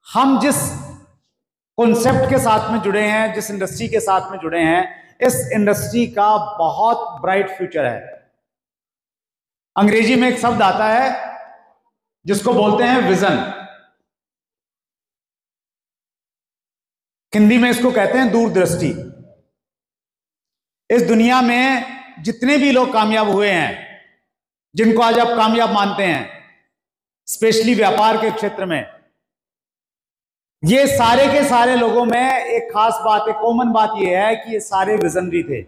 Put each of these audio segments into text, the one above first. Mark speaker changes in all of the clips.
Speaker 1: हम जिस कॉन्सेप्ट के साथ में जुड़े हैं, जिस इंडस्ट्री के साथ में जुड़े हैं, इस इंडस्ट्री का बहुत ब्राइट फ्यूचर है। अंग्रेजी में एक शब्द आता है जिसको बोलते हैं विजन, हिंदी में इसको कहते हैं दूरदृष्टि। इस दुनिया में जितने भी लोग कामयाब हुए हैं, जिनको आज आप कामयाब मानते हैं, स्पेशली व्यापार के क्षेत्र में, ये सारे के सारे लोगों में एक खास बात, एक कॉमन बात यह है कि ये सारे विजनरी थे।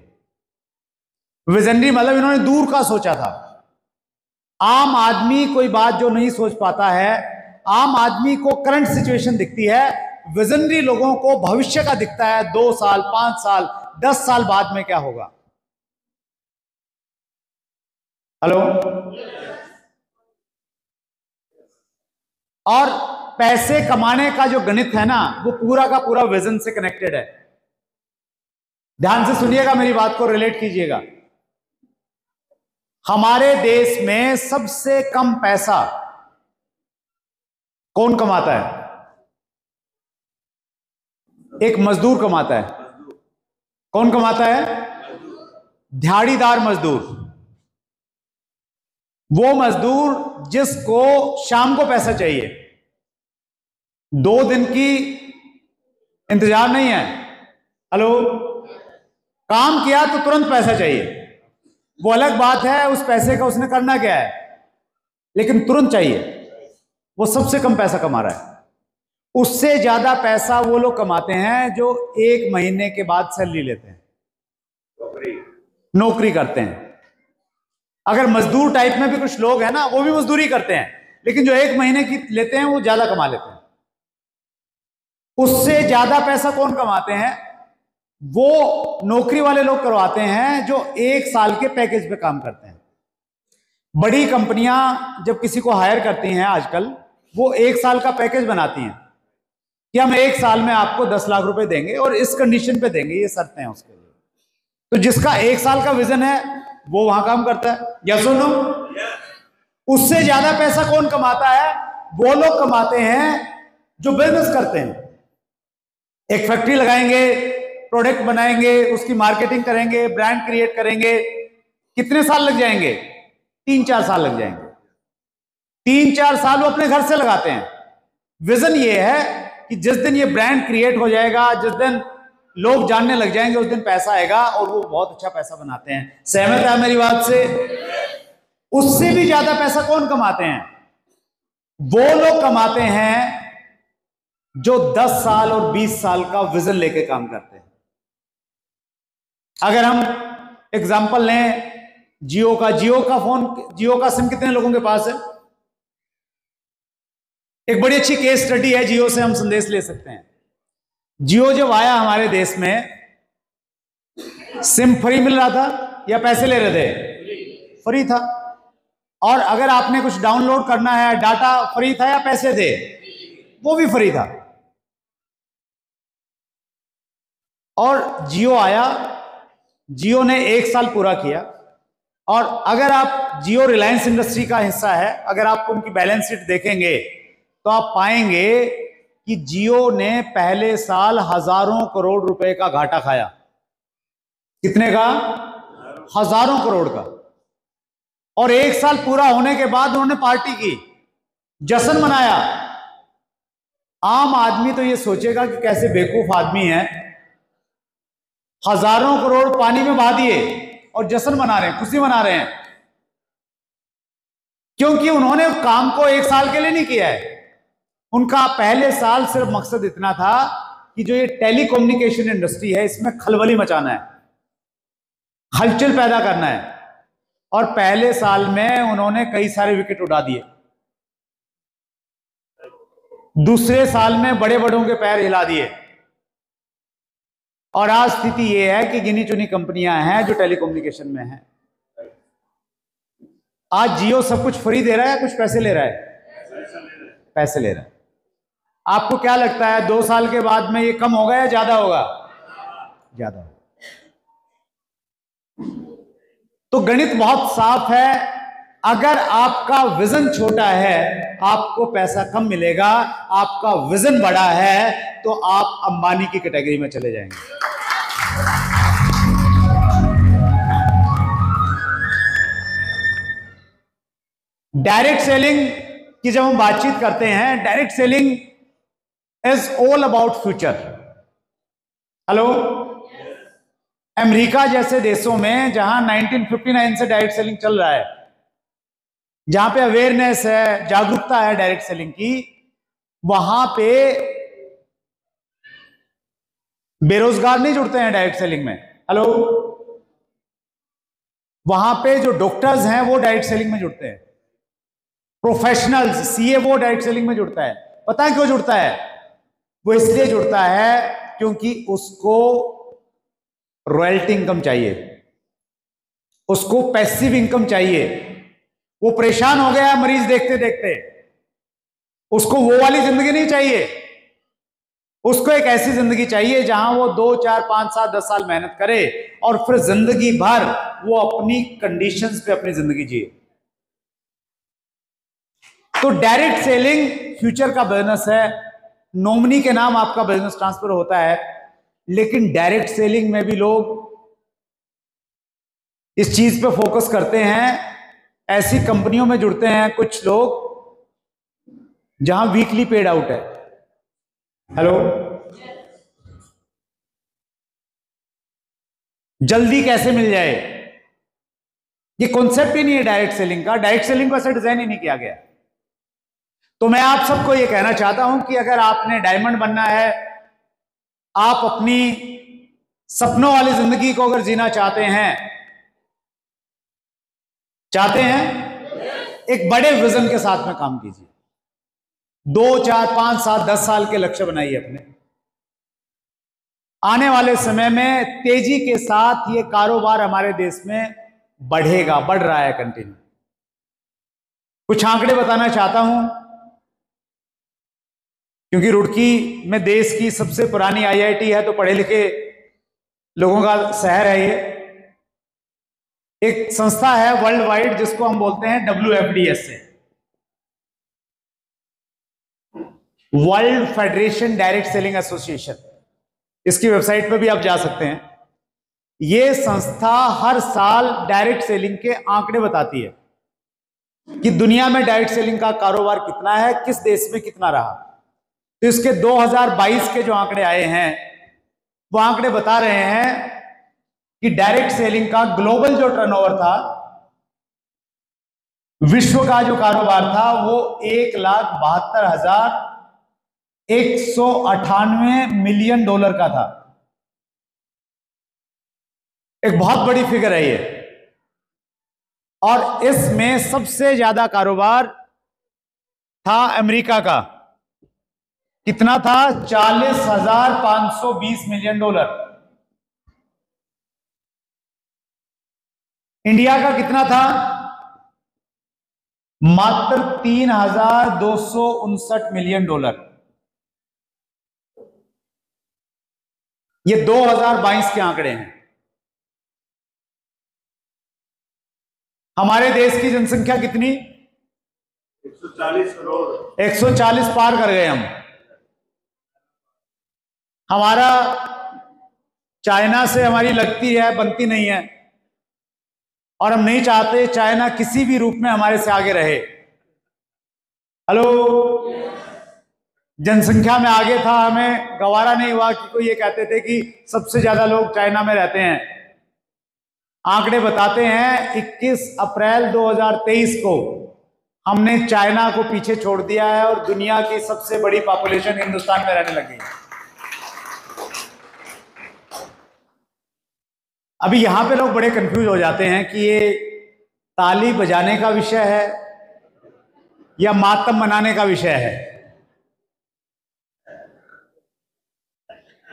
Speaker 1: विजनरी मतलब इन्होंने दूर का सोचा था। आम आदमी कोई बात जो नहीं सोच पाता है, आम आदमी को करंट सिचुएशन दिखती है, विजनरी लोगों को भविष्य का दिखता है, 2 साल, 5 साल, 10 साल बाद में क्या होगा। हेलो। और पैसे कमाने का जो गणित है ना, वो पूरा का पूरा विजन से कनेक्टेड है। ध्यान से सुनिएगा, मेरी बात को रिलेट कीजिएगा। हमारे देश में सबसे कम पैसा कौन कमाता है? एक मजदूर कमाता है। कौन कमाता है? दिहाड़ीदार मजदूर। वो मजदूर जिसको शाम को पैसा चाहिए, 2 दिन की इंतजार नहीं है। हेलो। काम किया तो तुरंत पैसा चाहिए, वो अलग बात है, उस पैसे का उसने करना क्या है, लेकिन तुरंत चाहिए। वो सबसे कम पैसा कमा रहा है। उससे ज्यादा पैसा वो लोग कमाते हैं जो 1 महीने के बाद सैलरी लेते हैं, नौकरी करते हैं। अगर मजदूर टाइप में भी कुछ लोग हैं ना, वो भी मजदूरी करते हैं, लेकिन जो 1 महीने की लेते हैं वो ज्यादा कमा लेते हैं। उससे ज्यादा पैसा कौन कमाते हैं? वो नौकरी वाले लोग करवाते हैं जो 1 साल के पैकेज पे काम करते हैं। बड़ी कंपनियां जब किसी को हायर करती हैं आजकल, वो 1 साल का पैकेज बनाती हैं कि हम 1 साल में आपको 10 लाख रुपए देंगे और इस कंडीशन पे देंगे, ये शर्तें हैं उसके लिए। तो जिसका 1 साल का विजन है वो वहां काम करता है। या सुनो, उससे ज्यादा पैसा कौन कमाता है? वो लोग कमाते हैं जो बिजनेस करते हैं। एक फैक्ट्री लगाएंगे, प्रोडक्ट बनाएंगे, उसकी मार्केटिंग करेंगे, ब्रांड क्रिएट करेंगे। कितने साल लग जाएंगे? 3-4 साल लग जाएंगे। 3-4 साल वो अपने घर से लगाते हैं। विजन ये है कि जिस दिन ये ब्रांड क्रिएट हो जाएगा, जिस दिन लोग जानने लग जाएंगे, उस दिन पैसा आएगा, और वो बहुत अच्छा पैसा बनाते हैं। सहमत है मेरी बात से? उससे भी ज्यादा पैसा कौन कमाते हैं? वो लोग कमाते हैं जो 10 साल और 20 साल का विजन लेके काम करते हैं। अगर हम एग्जांपल लें जियो का, जियो का सिम कितने लोगों के पास है? एक बड़ी अच्छी केस स्टडी है, जियो से हम संदेश ले सकते हैं। जियो जब आया हमारे देश में, सिम फ्री मिल रहा था या पैसे ले रहे थे? फ्री था। और अगर आपने कुछ डाउनलोड करना है, डाटा फ्री था या पैसे थे? वो भी फ्री था। और जियो आया, जियो ने 1 साल पूरा किया। और अगर आप जियो रिलायंस इंडस्ट्री का हिस्सा है, अगर आप उनकी बैलेंस शीट देखेंगे तो आप पाएंगे कि जियो ने पहले साल हजारों करोड़ रुपए का घाटा खाया। कितने का? हजारों करोड़ का। और 1 साल पूरा होने के बाद उन्होंने पार्टी की, जश्न मनाया। आम आदमी तो ये सोचेगा कि कैसे बेवकूफ आदमी है, हजारों करोड़ पानी में बहा दिए और जश्न मना रहे हैं, खुशी मना रहे हैं। क्योंकि उन्होंने काम को 1 साल के लिए नहीं किया है। उनका पहले साल सिर्फ मकसद इतना था कि जो ये टेलीकम्युनिकेशन इंडस्ट्री है, इसमें खलबली मचाना है, हलचल पैदा करना है। और पहले साल में उन्होंने कई सारे विकेट उड़ा दिए। दूसरे साल में बड़े बड़ों के पैर हिला दिए। और आज स्थिति यह है कि गिनी चुनी कंपनियां हैं जो टेलीकम्युनिकेशन में हैं। आज जियो सब कुछ फ्री दे रहा है, कुछ पैसे ले रहा है? पैसे ले रहा है। आपको क्या लगता है 2 साल के बाद में ये कम होगा या ज्यादा होगा? ज्यादा होगा। तो गणित बहुत साफ है अगर आपका विजन छोटा है आपको पैसा कम मिलेगा, आपका विजन बड़ा है तो आप अंबानी की कैटेगरी में चले जाएंगे। डायरेक्ट सेलिंग की जब हम बातचीत करते हैं, direct selling is all about future. Hello, America जैसे देशों में जहां 1959 से डायरेक्ट सेलिंग चल रहा है, जहां पे अवेयरनेस है, जागरूकता है डायरेक्ट सेलिंग की, वहां पे बेरोजगार नहीं जुड़ते हैं डायरेक्ट सेलिंग में। हेलो, वहां पे जो डॉक्टर्स हैं वो डायरेक्ट सेलिंग में जुड़ते हैं, प्रोफेशनल्स, सीए वो डायरेक्ट सेलिंग में जुड़ता है। पता है क्यों जुड़ता है? वो इसलिए जुड़ता है क्योंकि उसको रॉयल्टी इनकम चाहिए, उसको पैसिव इनकम चाहिए। वो परेशान हो गया मरीज देखते देखते, उसको वो वाली जिंदगी नहीं चाहिए, उसको एक ऐसी जिंदगी चाहिए जहां वो 2, 4, 5, 7, 10 साल मेहनत करे और फिर जिंदगी भर वो अपनी कंडीशंस पे अपनी जिंदगी जिए। तो डायरेक्ट सेलिंग फ्यूचर का बिजनेस है। नॉमिनी के नाम आपका बिजनेस ट्रांसफर होता है, लेकिन डायरेक्ट सेलिंग में भी लोग इस चीज पे फोकस करते हैं। ऐसी कंपनियों में जुड़ते हैं कुछ लोग जहां वीकली पेड आउट है। हेलो, जल्दी कैसे मिल जाए, ये कॉन्सेप्ट ही नहीं है डायरेक्ट सेलिंग का। डायरेक्ट सेलिंग को ऐसा डिजाइन ही नहीं किया गया। तो मैं आप सबको ये कहना चाहता हूं कि अगर आपने डायमंड बनना है, आप अपनी सपनों वाली जिंदगी को अगर जीना चाहते हैं एक बड़े विजन के साथ में काम कीजिए। 2, 4, 5, 7, 10 साल के लक्ष्य बनाइए अपने। आने वाले समय में तेजी के साथ ये कारोबार हमारे देश में बढ़ेगा, बढ़ रहा है कंटिन्यू। कुछ आंकड़े बताना चाहता हूं, क्योंकि रुड़की में देश की सबसे पुरानी आईआईटी है, तो पढ़े लिखे लोगों का शहर है ये। एक संस्था है वर्ल्ड वाइड जिसको हम बोलते हैं WFDS से, world federation direct selling association. इसकी वेबसाइट पर भी आप जा सकते हैं। यह संस्था हर साल डायरेक्ट सेलिंग के आंकड़े बताती है कि दुनिया में डायरेक्ट सेलिंग का कारोबार कितना है, किस देश में कितना रहा। तो इसके 2022 के जो आंकड़े आए हैं वो आंकड़े बता रहे हैं कि डायरेक्ट सेलिंग का ग्लोबल जो टर्नओवर था, विश्व का जो कारोबार था, वो 1,72,198 मिलियन डॉलर का था। एक बहुत बड़ी फिगर है ये। और इसमें सबसे ज्यादा कारोबार था अमेरिका का। कितना था? 40,520 मिलियन डॉलर। इंडिया का कितना था? मात्र 3,259 मिलियन डॉलर। ये 2022 के आंकड़े हैं। हमारे देश की जनसंख्या कितनी?
Speaker 2: 140 करोड़।
Speaker 1: 140 पार कर गए हम। हमारा चाइना से हमारी लगती है, बनती नहीं है, और हम नहीं चाहते चाइना किसी भी रूप में हमारे से आगे रहे। हेलो, जनसंख्या में आगे था, हमें गवारा नहीं हुआ कि कोई ये कहते थे कि सबसे ज्यादा लोग चाइना में रहते हैं। आंकड़े बताते हैं 21 अप्रैल 2023 को हमने चाइना को पीछे छोड़ दिया है और दुनिया की सबसे बड़ी पॉपुलेशन हिंदुस्तान में रहने लगी। अभी यहां पे लोग बड़े कंफ्यूज हो जाते हैं कि ये ताली बजाने का विषय है या मातम मनाने का विषय है।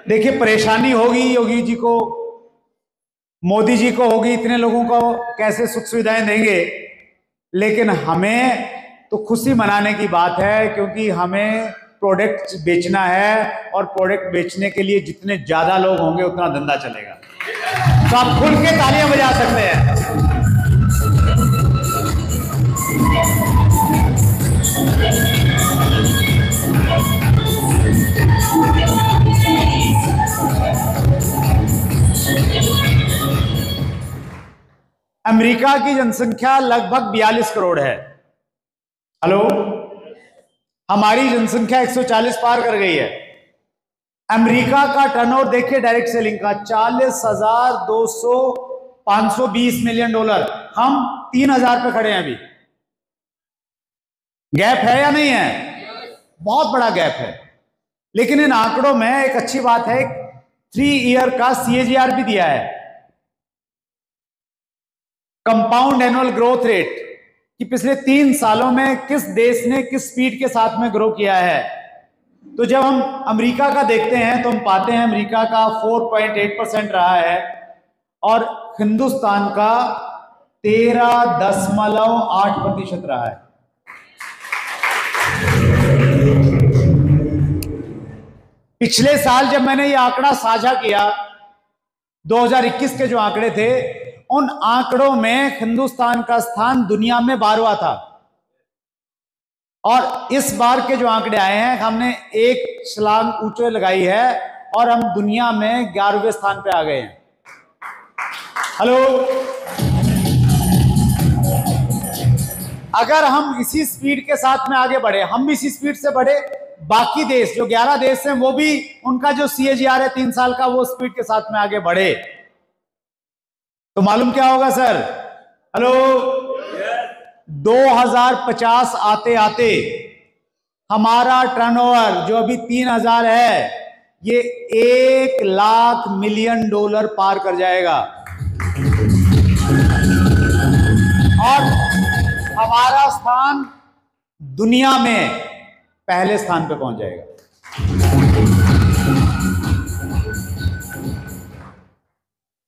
Speaker 1: देखिए, परेशानी होगी योगी जी को, मोदी जी को होगी, इतने लोगों को कैसे सुख सुविधाएं देंगे, लेकिन हमें तो खुशी मनाने की बात है, क्योंकि हमें प्रोडक्ट बेचना है और प्रोडक्ट बेचने के लिए जितने ज्यादा लोग होंगे उतना धंधा चलेगा। तो आप खुल के तालियां बजा सकते हैं। अमेरिका की जनसंख्या लगभग 42 करोड़ है। हेलो, हमारी जनसंख्या 140 पार कर गई है। अमेरिका का टर्नओवर देखिए डायरेक्ट सेलिंग का 520 मिलियन डॉलर। हम 3000 पे खड़े हैं अभी। गैप है या नहीं है? बहुत बड़ा गैप है। लेकिन इन आंकड़ों में एक अच्छी बात है, 3 ईयर का CAGR भी दिया है, कंपाउंड एनुअल ग्रोथ रेट, कि पिछले 3 सालों में किस देश ने किस स्पीड के साथ में ग्रो किया है। तो जब हम अमेरिका का देखते हैं तो हम पाते हैं अमेरिका का 4.8% रहा है और हिंदुस्तान का 13.8% रहा है। पिछले साल जब मैंने ये आंकड़ा साझा किया, 2021 के जो आंकड़े थे, उन आंकड़ों में हिंदुस्तान का स्थान दुनिया में 12वां था। और इस बार के जो आंकड़े आए हैं, हमने एक छलांग ऊंचे लगाई है और हम दुनिया में 11वें स्थान पे आ गए हैं। हेलो, अगर हम इसी स्पीड के साथ में आगे बढ़े, हम भी इसी स्पीड से बढ़े, बाकी देश जो 11 देश हैं वो भी उनका जो CAGR है 3 साल का, वो स्पीड के साथ में आगे बढ़े, तो मालूम क्या होगा सर? हेलो, 2050 आते आते हमारा टर्नओवर जो अभी 3000 है, ये 1 लाख मिलियन डॉलर पार कर जाएगा और हमारा स्थान दुनिया में पहले स्थान पे पहुंच जाएगा।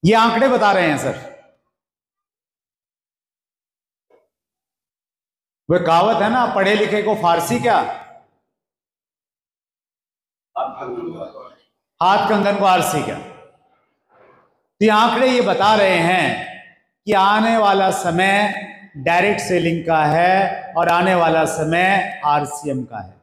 Speaker 1: ये आंकड़े बता रहे हैं सर। वह कहावत है ना, पढ़े लिखे को फारसी क्या, हाथ कंगन को आरसी क्या। तो ये आंकड़े ये बता रहे हैं कि आने वाला समय डायरेक्ट सेलिंग का है और आने वाला समय RCM का है।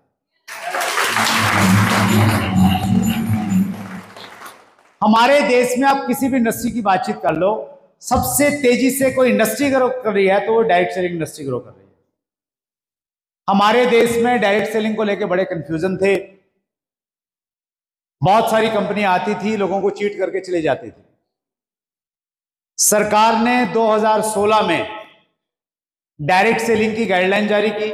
Speaker 1: हमारे देश में आप किसी भी इंडस्ट्री की बातचीत कर लो, सबसे तेजी से कोई इंडस्ट्री ग्रो कर रही है तो वो डायरेक्ट सेलिंग इंडस्ट्री ग्रो कर रही है। हमारे देश में डायरेक्ट सेलिंग को लेकर बड़े कंफ्यूजन थे। बहुत सारी कंपनियां आती थी, लोगों को चीट करके चली जाती थी। सरकार ने 2016 में डायरेक्ट सेलिंग की गाइडलाइन जारी की,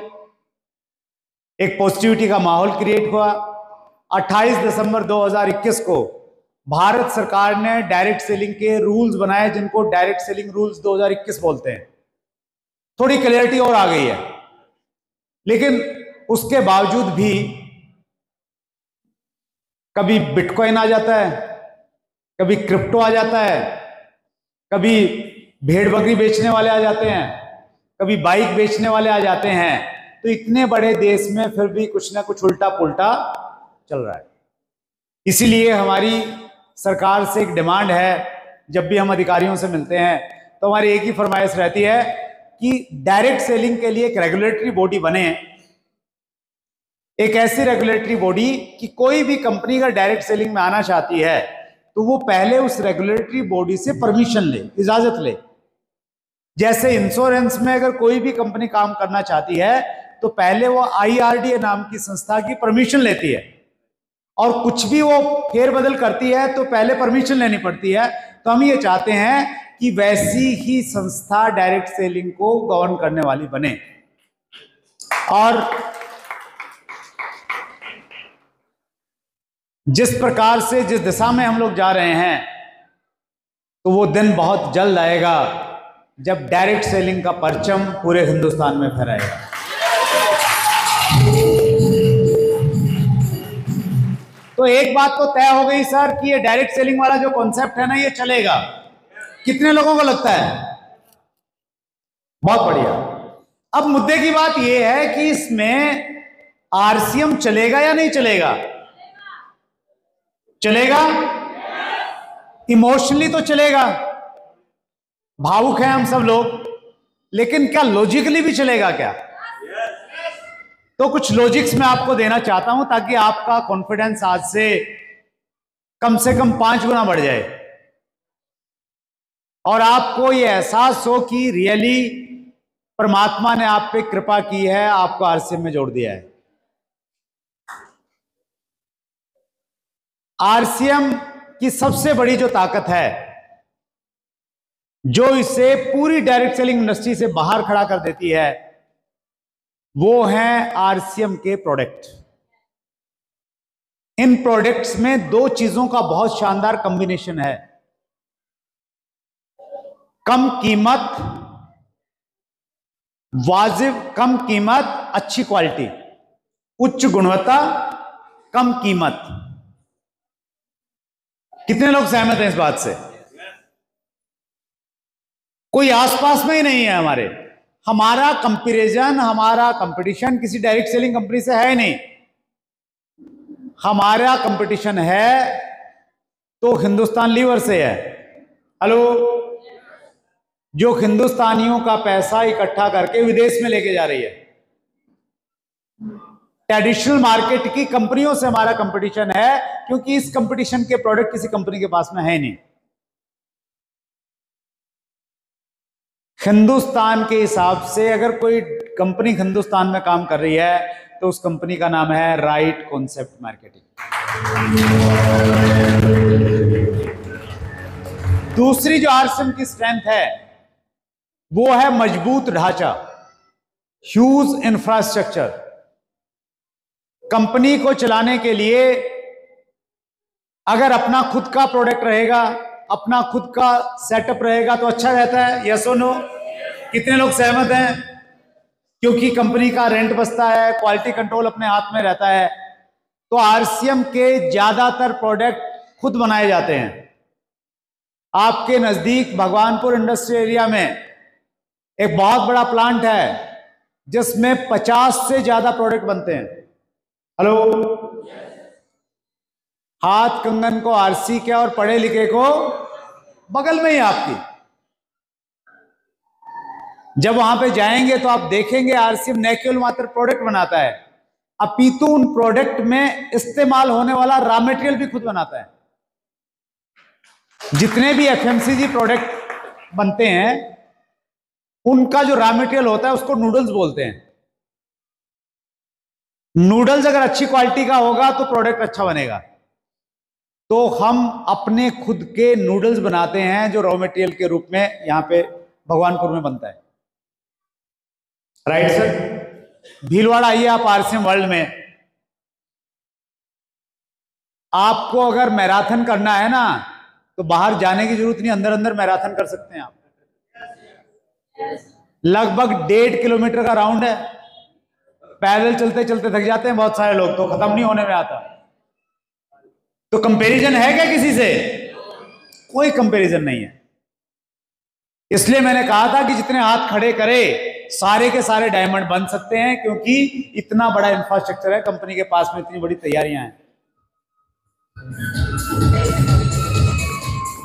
Speaker 1: एक पॉजिटिविटी का माहौल क्रिएट हुआ। 28 दिसंबर 2021 को भारत सरकार ने डायरेक्ट सेलिंग के रूल्स बनाए, जिनको डायरेक्ट सेलिंग रूल्स 2021 बोलते हैं। थोड़ी क्लैरिटी और आ गई है, लेकिन उसके बावजूद भी कभी बिटकॉइन आ जाता है, कभी क्रिप्टो आ जाता है, कभी भेड़ बकरी बेचने वाले आ जाते हैं, कभी बाइक बेचने वाले आ जाते हैं। तो इतने बड़े देश में फिर भी कुछ ना कुछ उल्टा पुल्टा चल रहा है। इसीलिए हमारी सरकार से एक डिमांड है, जब भी हम अधिकारियों से मिलते हैं तो हमारी एक ही फरमाइश रहती है कि डायरेक्ट सेलिंग के लिए एक रेगुलेटरी बॉडी बने, एक ऐसी रेगुलेटरी बॉडी कि कोई भी कंपनी अगर डायरेक्ट सेलिंग में आना चाहती है तो वो पहले उस रेगुलेटरी बॉडी से परमिशन ले, इजाजत ले। जैसे इंश्योरेंस में अगर कोई भी कंपनी काम करना चाहती है तो पहले वो IRDA नाम की संस्था की परमिशन लेती है, और कुछ भी वो फेरबदल करती है तो पहले परमिशन लेनी पड़ती है। तो हम ये चाहते हैं कि वैसी ही संस्था डायरेक्ट सेलिंग को गवर्न करने वाली बने। और जिस प्रकार से जिस दिशा में हम लोग जा रहे हैं, तो वो दिन बहुत जल्द आएगा जब डायरेक्ट सेलिंग का परचम पूरे हिंदुस्तान में फहराएगा। तो एक बात तो तय हो गई सर कि ये डायरेक्ट सेलिंग वाला जो कॉन्सेप्ट है ना, ये चलेगा। कितने लोगों को लगता है? बहुत बढ़िया। अब मुद्दे की बात ये है कि इसमें RCM चलेगा या नहीं चलेगा? चलेगा। इमोशनली तो चलेगा, भावुक हैं हम सब लोग, लेकिन क्या लॉजिकली भी चलेगा क्या? तो कुछ लॉजिक्स मैं आपको देना चाहता हूं ताकि आपका कॉन्फिडेंस आज से कम 5 गुना बढ़ जाए और आपको यह एहसास हो कि रियली परमात्मा ने आप पे कृपा की है, आपको आरसीएम में जोड़ दिया है। आरसीएम की सबसे बड़ी जो ताकत है, जो इसे पूरी डायरेक्ट सेलिंग इंडस्ट्री से बाहर खड़ा कर देती है, वो है आरसीएम के प्रोडक्ट। इन प्रोडक्ट्स में दो चीजों का बहुत शानदार कॉम्बिनेशन है, कम कीमत, कम कीमत, अच्छी क्वालिटी, उच्च गुणवत्ता, कम कीमत। कितने लोग सहमत हैं इस बात से? कोई आसपास में ही नहीं है हमारा कंपैरिजन, हमारा कंपटीशन किसी डायरेक्ट सेलिंग कंपनी से है नहीं। हमारा कंपटीशन है तो हिंदुस्तान लीवर से है। हेलो, जो हिंदुस्तानियों का पैसा इकट्ठा करके विदेश में लेके जा रही है। ट्रेडिशनल मार्केट की कंपनियों से हमारा कंपटीशन है, क्योंकि इस कंपटीशन के प्रोडक्ट किसी कंपनी के पास में है नहीं। हिंदुस्तान के हिसाब से अगर कोई कंपनी हिंदुस्तान में काम कर रही है तो उस कंपनी का नाम है राइट कॉन्सेप्ट मार्केटिंग। दूसरी जो आरसीएम की स्ट्रेंथ है वो है मजबूत ढांचा, ह्यूज इंफ्रास्ट्रक्चर। कंपनी को चलाने के लिए अगर अपना खुद का प्रोडक्ट रहेगा, अपना खुद का सेटअप रहेगा तो अच्छा रहता है। यस और नो? कितने लोग सहमत हैं? क्योंकि कंपनी का रेंट बचता है, क्वालिटी कंट्रोल अपने हाथ में रहता है। तो आरसीएम के ज्यादातर प्रोडक्ट खुद बनाए जाते हैं। आपके नजदीक भगवानपुर इंडस्ट्रियल एरिया में एक बहुत बड़ा प्लांट है जिसमें 50 से ज्यादा प्रोडक्ट बनते हैं। हेलो, हाथ कंगन को आरसी के और पढ़े लिखे को बगल में ही आपकी। जब वहां पे जाएंगे तो आप देखेंगे आरसीएम न केवल मात्र प्रोडक्ट बनाता है, अपितु उन प्रोडक्ट में इस्तेमाल होने वाला रॉ मटेरियल भी खुद बनाता है। जितने भी एफएमसीजी प्रोडक्ट बनते हैं उनका जो रॉ मटेरियल होता है उसको नूडल्स बोलते हैं। नूडल्स अगर अच्छी क्वालिटी का होगा तो प्रोडक्ट अच्छा बनेगा। तो हम अपने खुद के नूडल्स बनाते हैं जो रॉ मटेरियल के रूप में यहां पे भगवानपुर में बनता है। Right sir? भीलवाड़ा आइए आप आरसीएम वर्ल्ड में। आपको अगर मैराथन करना है ना तो बाहर जाने की जरूरत नहीं, अंदर अंदर मैराथन कर सकते हैं आप। लगभग 1.5 किलोमीटर का राउंड है। पैदल चलते चलते थक जाते हैं बहुत सारे लोग, तो खत्म नहीं होने में आता। तो कंपैरिजन है क्या किसी से? कोई कंपैरिजन नहीं है। इसलिए मैंने कहा था कि जितने हाथ खड़े करे सारे के सारे डायमंड बन सकते हैं, क्योंकि इतना बड़ा इंफ्रास्ट्रक्चर है कंपनी के पास में, इतनी बड़ी तैयारियां हैं।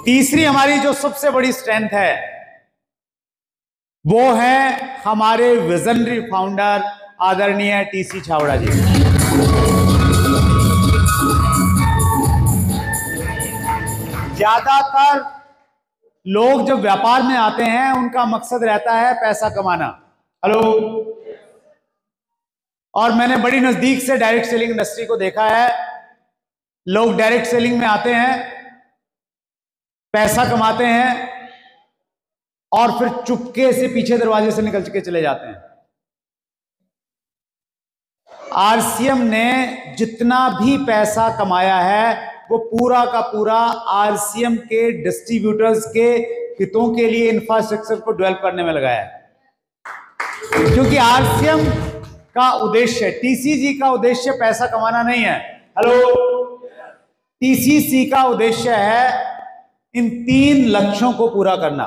Speaker 1: तीसरी हमारी जो सबसे बड़ी स्ट्रेंथ है वो है हमारे विजनरी फाउंडर आदरणीय टीसी छावड़ा जी। ज्यादातर लोग जब व्यापार में आते हैं उनका मकसद रहता है पैसा कमाना। हेलो, और मैंने बड़ी नजदीक से डायरेक्ट सेलिंग इंडस्ट्री को देखा है। लोग डायरेक्ट सेलिंग में आते हैं, पैसा कमाते हैं और फिर चुपके से पीछे दरवाजे से निकल के चले जाते हैं। आरसीएम ने जितना भी पैसा कमाया है वो पूरा का पूरा आरसीएम के डिस्ट्रीब्यूटर्स के हितों के लिए इंफ्रास्ट्रक्चर को डेवलप करने में लगाया है। क्योंकि आरसीएम का उद्देश्य, टीसीजी का उद्देश्य पैसा कमाना नहीं है। हेलो, टीसीसी का उद्देश्य है इन 3 लक्ष्यों को पूरा करना।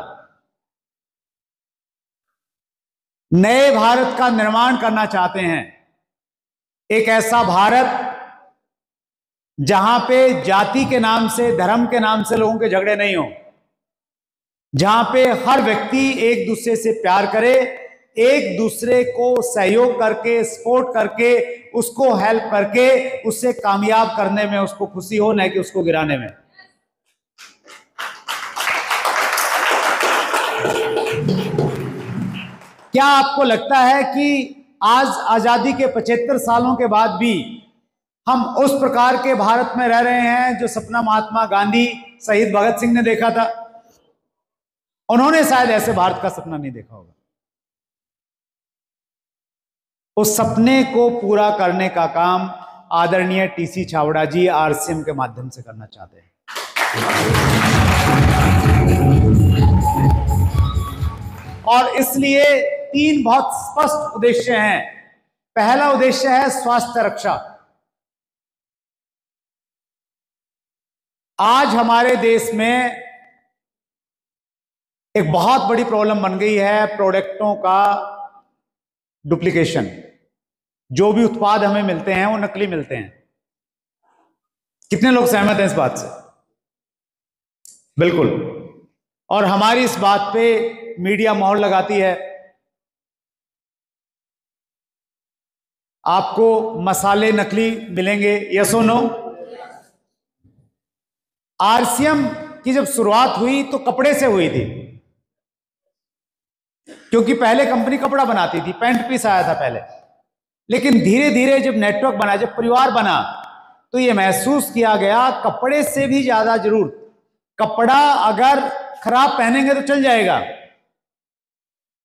Speaker 1: नए भारत का निर्माण करना चाहते हैं, एक ऐसा भारत जहां पे जाति के नाम से, धर्म के नाम से लोगों के झगड़े नहीं हो, जहां पे हर व्यक्ति एक दूसरे से प्यार करे, एक दूसरे को सहयोग करके, सपोर्ट करके, उसको हेल्प करके उससे कामयाब करने में उसको खुशी हो, न कि उसको गिराने में। क्या आपको लगता है कि आज आजादी के 75 सालों के बाद भी हम उस प्रकार के भारत में रह रहे हैं जो सपना महात्मा गांधी, शहीद भगत सिंह ने देखा था? उन्होंने शायद ऐसे भारत का सपना नहीं देखा होगा। उस सपने को पूरा करने का काम आदरणीय टीसी छावड़ा जी आरसीएम के माध्यम से करना चाहते हैं। और इसलिए 3 बहुत स्पष्ट उद्देश्य हैं। पहला उद्देश्य है स्वास्थ्य रक्षा। आज हमारे देश में एक बहुत बड़ी प्रॉब्लम बन गई है प्रोडक्टों का डुप्लीकेशन। जो भी उत्पाद हमें मिलते हैं वो नकली मिलते हैं। कितने लोग सहमत हैं इस बात से? बिल्कुल। और हमारी इस बात पे मीडिया मोहर लगाती है। आपको मसाले नकली मिलेंगे, यस और नो? आरसीएम की जब शुरुआत हुई तो कपड़े से हुई थी, क्योंकि पहले कंपनी कपड़ा बनाती थी, पैंट पीस आया था पहले। लेकिन धीरे धीरे जब नेटवर्क बना, जब परिवार बना, तो यह महसूस किया गया कपड़े से भी ज्यादा जरूर, कपड़ा अगर खराब पहनेंगे तो चल जाएगा,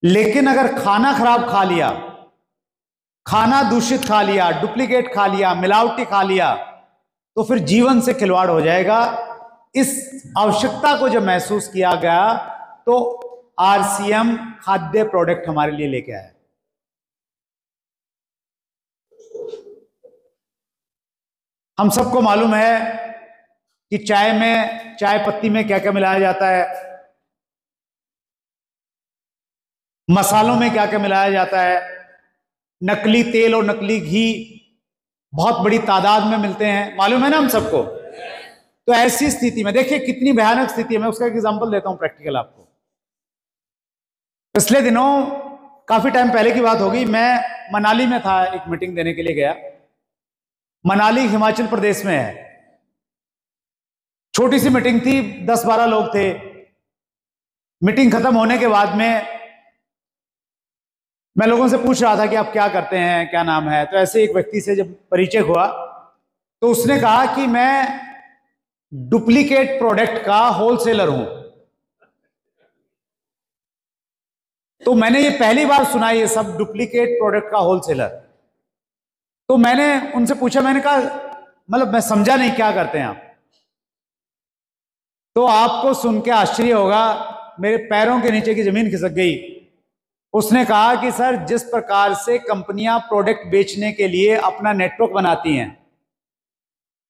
Speaker 1: लेकिन अगर खाना खराब खा लिया, खाना दूषित खा लिया, डुप्लीकेट खा लिया, मिलावटी खा लिया, तो फिर जीवन से खिलवाड़ हो जाएगा। इस आवश्यकता को जब महसूस किया गया तो आरसीएम खाद्य प्रोडक्ट हमारे लिए लेके आया। हम सबको मालूम है कि चाय में, चाय पत्ती में क्या क्या मिलाया जाता है, मसालों में क्या क्या मिलाया जाता है, नकली तेल और नकली घी बहुत बड़ी तादाद में मिलते हैं, मालूम है ना हम सबको। तो ऐसी स्थिति में देखिए कितनी भयानक स्थिति है। मैं उसका एक एग्जांपल देता हूं प्रैक्टिकल आपको। पिछले दिनों, काफी टाइम पहले की बात होगी, मैं मनाली में था, एक मीटिंग देने के लिए गया। मनाली हिमाचल प्रदेश में है। छोटी सी मीटिंग थी, 10-12 लोग थे। मीटिंग खत्म होने के बाद में मैं लोगों से पूछ रहा था कि आप क्या करते हैं, क्या नाम है। तो ऐसे एक व्यक्ति से जब परिचय हुआ तो उसने कहा कि मैं डुप्लीकेट प्रोडक्ट का होलसेलर हूं। तो मैंने ये पहली बार सुना, ये सब डुप्लीकेट प्रोडक्ट का होलसेलर। तो मैंने उनसे पूछा, मैंने कहा मतलब मैं समझा नहीं क्या करते हैं आप। तो आपको सुन के आश्चर्य होगा, मेरे पैरों के नीचे की जमीन खिसक गई। उसने कहा कि सर, जिस प्रकार से कंपनियां प्रोडक्ट बेचने के लिए अपना नेटवर्क बनाती हैं,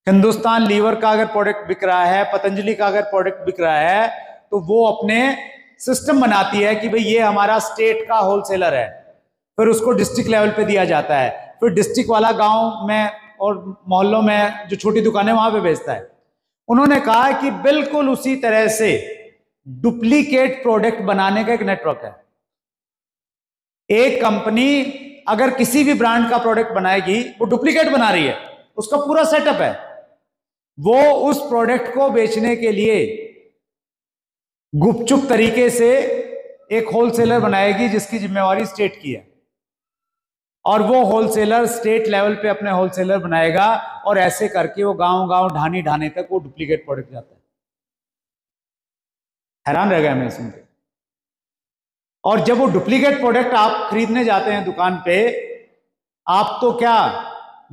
Speaker 1: हिंदुस्तान लीवर का अगर प्रोडक्ट बिक रहा है, पतंजलि का अगर प्रोडक्ट बिक रहा है, तो वो अपने सिस्टम बनाती है कि भाई ये हमारा स्टेट का होलसेलर है। फिर उसको डिस्ट्रिक्ट लेवल पे दिया जाता है, फिर डिस्ट्रिक्ट वाला गांव में और मोहल्लों में जो छोटी दुकानें वहां पे बेचता है। उन्होंने कहा कि बिल्कुल उसी तरह से डुप्लीकेट प्रोडक्ट बनाने का एक नेटवर्क है। एक कंपनी अगर किसी भी ब्रांड का प्रोडक्ट बनाएगी, वो डुप्लीकेट बना रही है, उसका पूरा सेटअप है। वो उस प्रोडक्ट को बेचने के लिए गुपचुप तरीके से एक होलसेलर बनाएगी जिसकी जिम्मेवारी स्टेट की है, और वो होलसेलर स्टेट लेवल पे अपने होलसेलर बनाएगा, और ऐसे करके वो गांव गांव, ढानी ढाने तक वो डुप्लीकेट प्रोडक्ट जाता है। हैरान रह गया मैं सुन के। और जब वो डुप्लीकेट प्रोडक्ट आप खरीदने जाते हैं दुकान पे, आप तो क्या,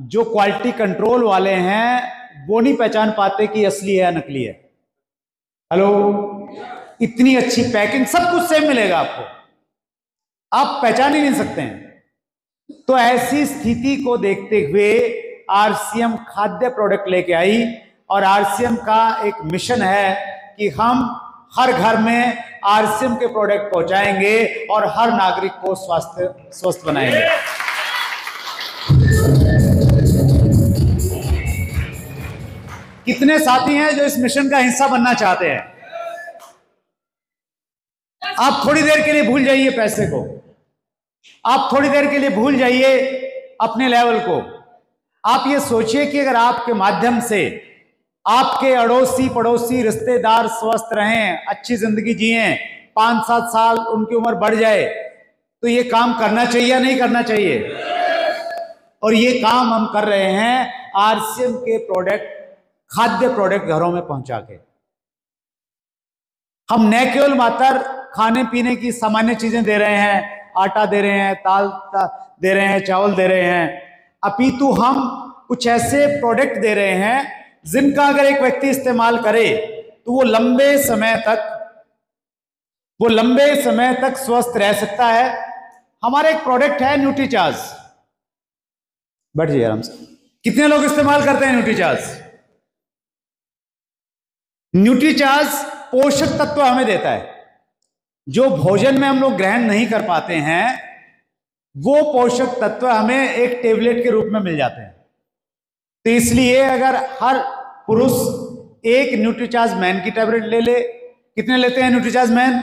Speaker 1: जो क्वालिटी कंट्रोल वाले हैं वो नहीं पहचान पाते कि असली है या नकली है। हेलो, इतनी अच्छी पैकिंग, सब कुछ सेम मिलेगा आपको, आप पहचान ही नहीं सकते हैं। तो ऐसी स्थिति को देखते हुए आरसीएम खाद्य प्रोडक्ट लेके आई, और आरसीएम का एक मिशन है कि हम हर घर में आरसीएम के प्रोडक्ट पहुंचाएंगे और हर नागरिक को स्वस्थ बनाएंगे। कितने साथी हैं जो इस मिशन का हिस्सा बनना चाहते हैं? आप थोड़ी देर के लिए भूल जाइए पैसे को, आप थोड़ी देर के लिए भूल जाइए अपने लेवल को। आप ये सोचिए कि अगर आपके माध्यम से आपके अड़ोसी पड़ोसी रिश्तेदार स्वस्थ रहें, अच्छी जिंदगी जिए, 5-7 साल उनकी उम्र बढ़ जाए, तो ये काम करना चाहिए या नहीं करना चाहिए? और ये काम हम कर रहे हैं आरसीएम के प्रोडक्ट, खाद्य प्रोडक्ट घरों में पहुंचा के। हम न केवल मात्र खाने पीने की सामान्य चीजें दे रहे हैं, आटा दे रहे हैं, दाल दे रहे हैं, चावल दे रहे हैं, अपितु हम कुछ ऐसे प्रोडक्ट दे रहे हैं जिनका अगर एक व्यक्ति इस्तेमाल करे तो वो लंबे समय तक स्वस्थ रह सकता है। हमारा एक प्रोडक्ट है न्यूट्रीचार्ज। बैठ जाइए आराम से। कितने लोग इस्तेमाल करते हैं न्यूट्रीचार्ज? न्यूट्रीचार्ज पोषक तत्व हमें देता है। जो भोजन में हम लोग ग्रहण नहीं कर पाते हैं, वो पोषक तत्व हमें एक टेबलेट के रूप में मिल जाते हैं। तो इसलिए अगर हर पुरुष एक न्यूट्रीचार्ज मैन की टेबलेट ले ले, कितने लेते हैं न्यूट्रीचार्ज मैन?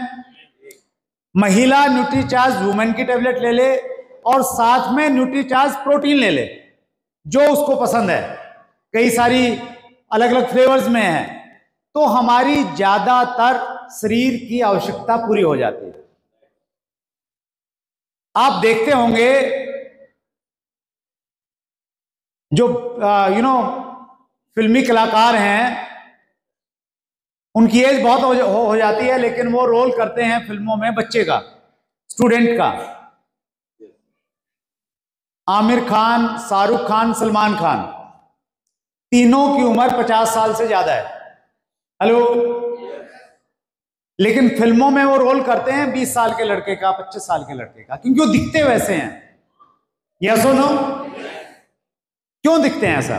Speaker 1: महिला न्यूट्रीचार्ज वुमेन की टेबलेट ले ले, और साथ में न्यूट्रीचार्ज प्रोटीन ले ले जो उसको पसंद है, कई सारी अलग अलग फ्लेवर्स में है, तो हमारी ज्यादातर शरीर की आवश्यकता पूरी हो जाती है। आप देखते होंगे जो फिल्मी कलाकार हैं, उनकी एज बहुत हो जाती है, लेकिन वो रोल करते हैं फिल्मों में बच्चे का, स्टूडेंट का। आमिर खान, शाहरुख खान, सलमान खान, तीनों की उम्र 50 साल से ज्यादा है। हेलो। लेकिन फिल्मों में वो रोल करते हैं 20 साल के लड़के का, 25 साल के लड़के का, क्योंकि वो दिखते वैसे हैं। यस और नो? क्यों दिखते हैं ऐसा?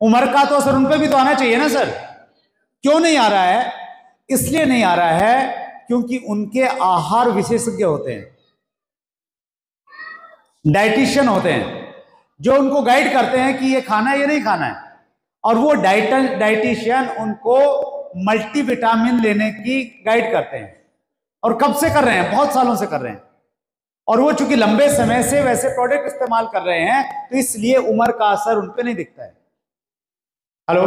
Speaker 1: उम्र का तो असर उन पर भी तो आना चाहिए ना सर। क्यों नहीं आ रहा है? इसलिए नहीं आ रहा है क्योंकि उनके आहार विशेषज्ञ होते हैं, डाइटिशियन होते हैं, जो उनको गाइड करते हैं कि ये खाना है ये नहीं खाना है। और वो डाइटिशियन उनको मल्टीविटामिन लेने की गाइड करते हैं। और कब से कर रहे हैं? बहुत सालों से कर रहे हैं। और वो चूंकि लंबे समय से वैसे प्रोडक्ट इस्तेमाल कर रहे हैं, तो इसलिए उम्र का असर उन पे नहीं दिखता है। हेलो।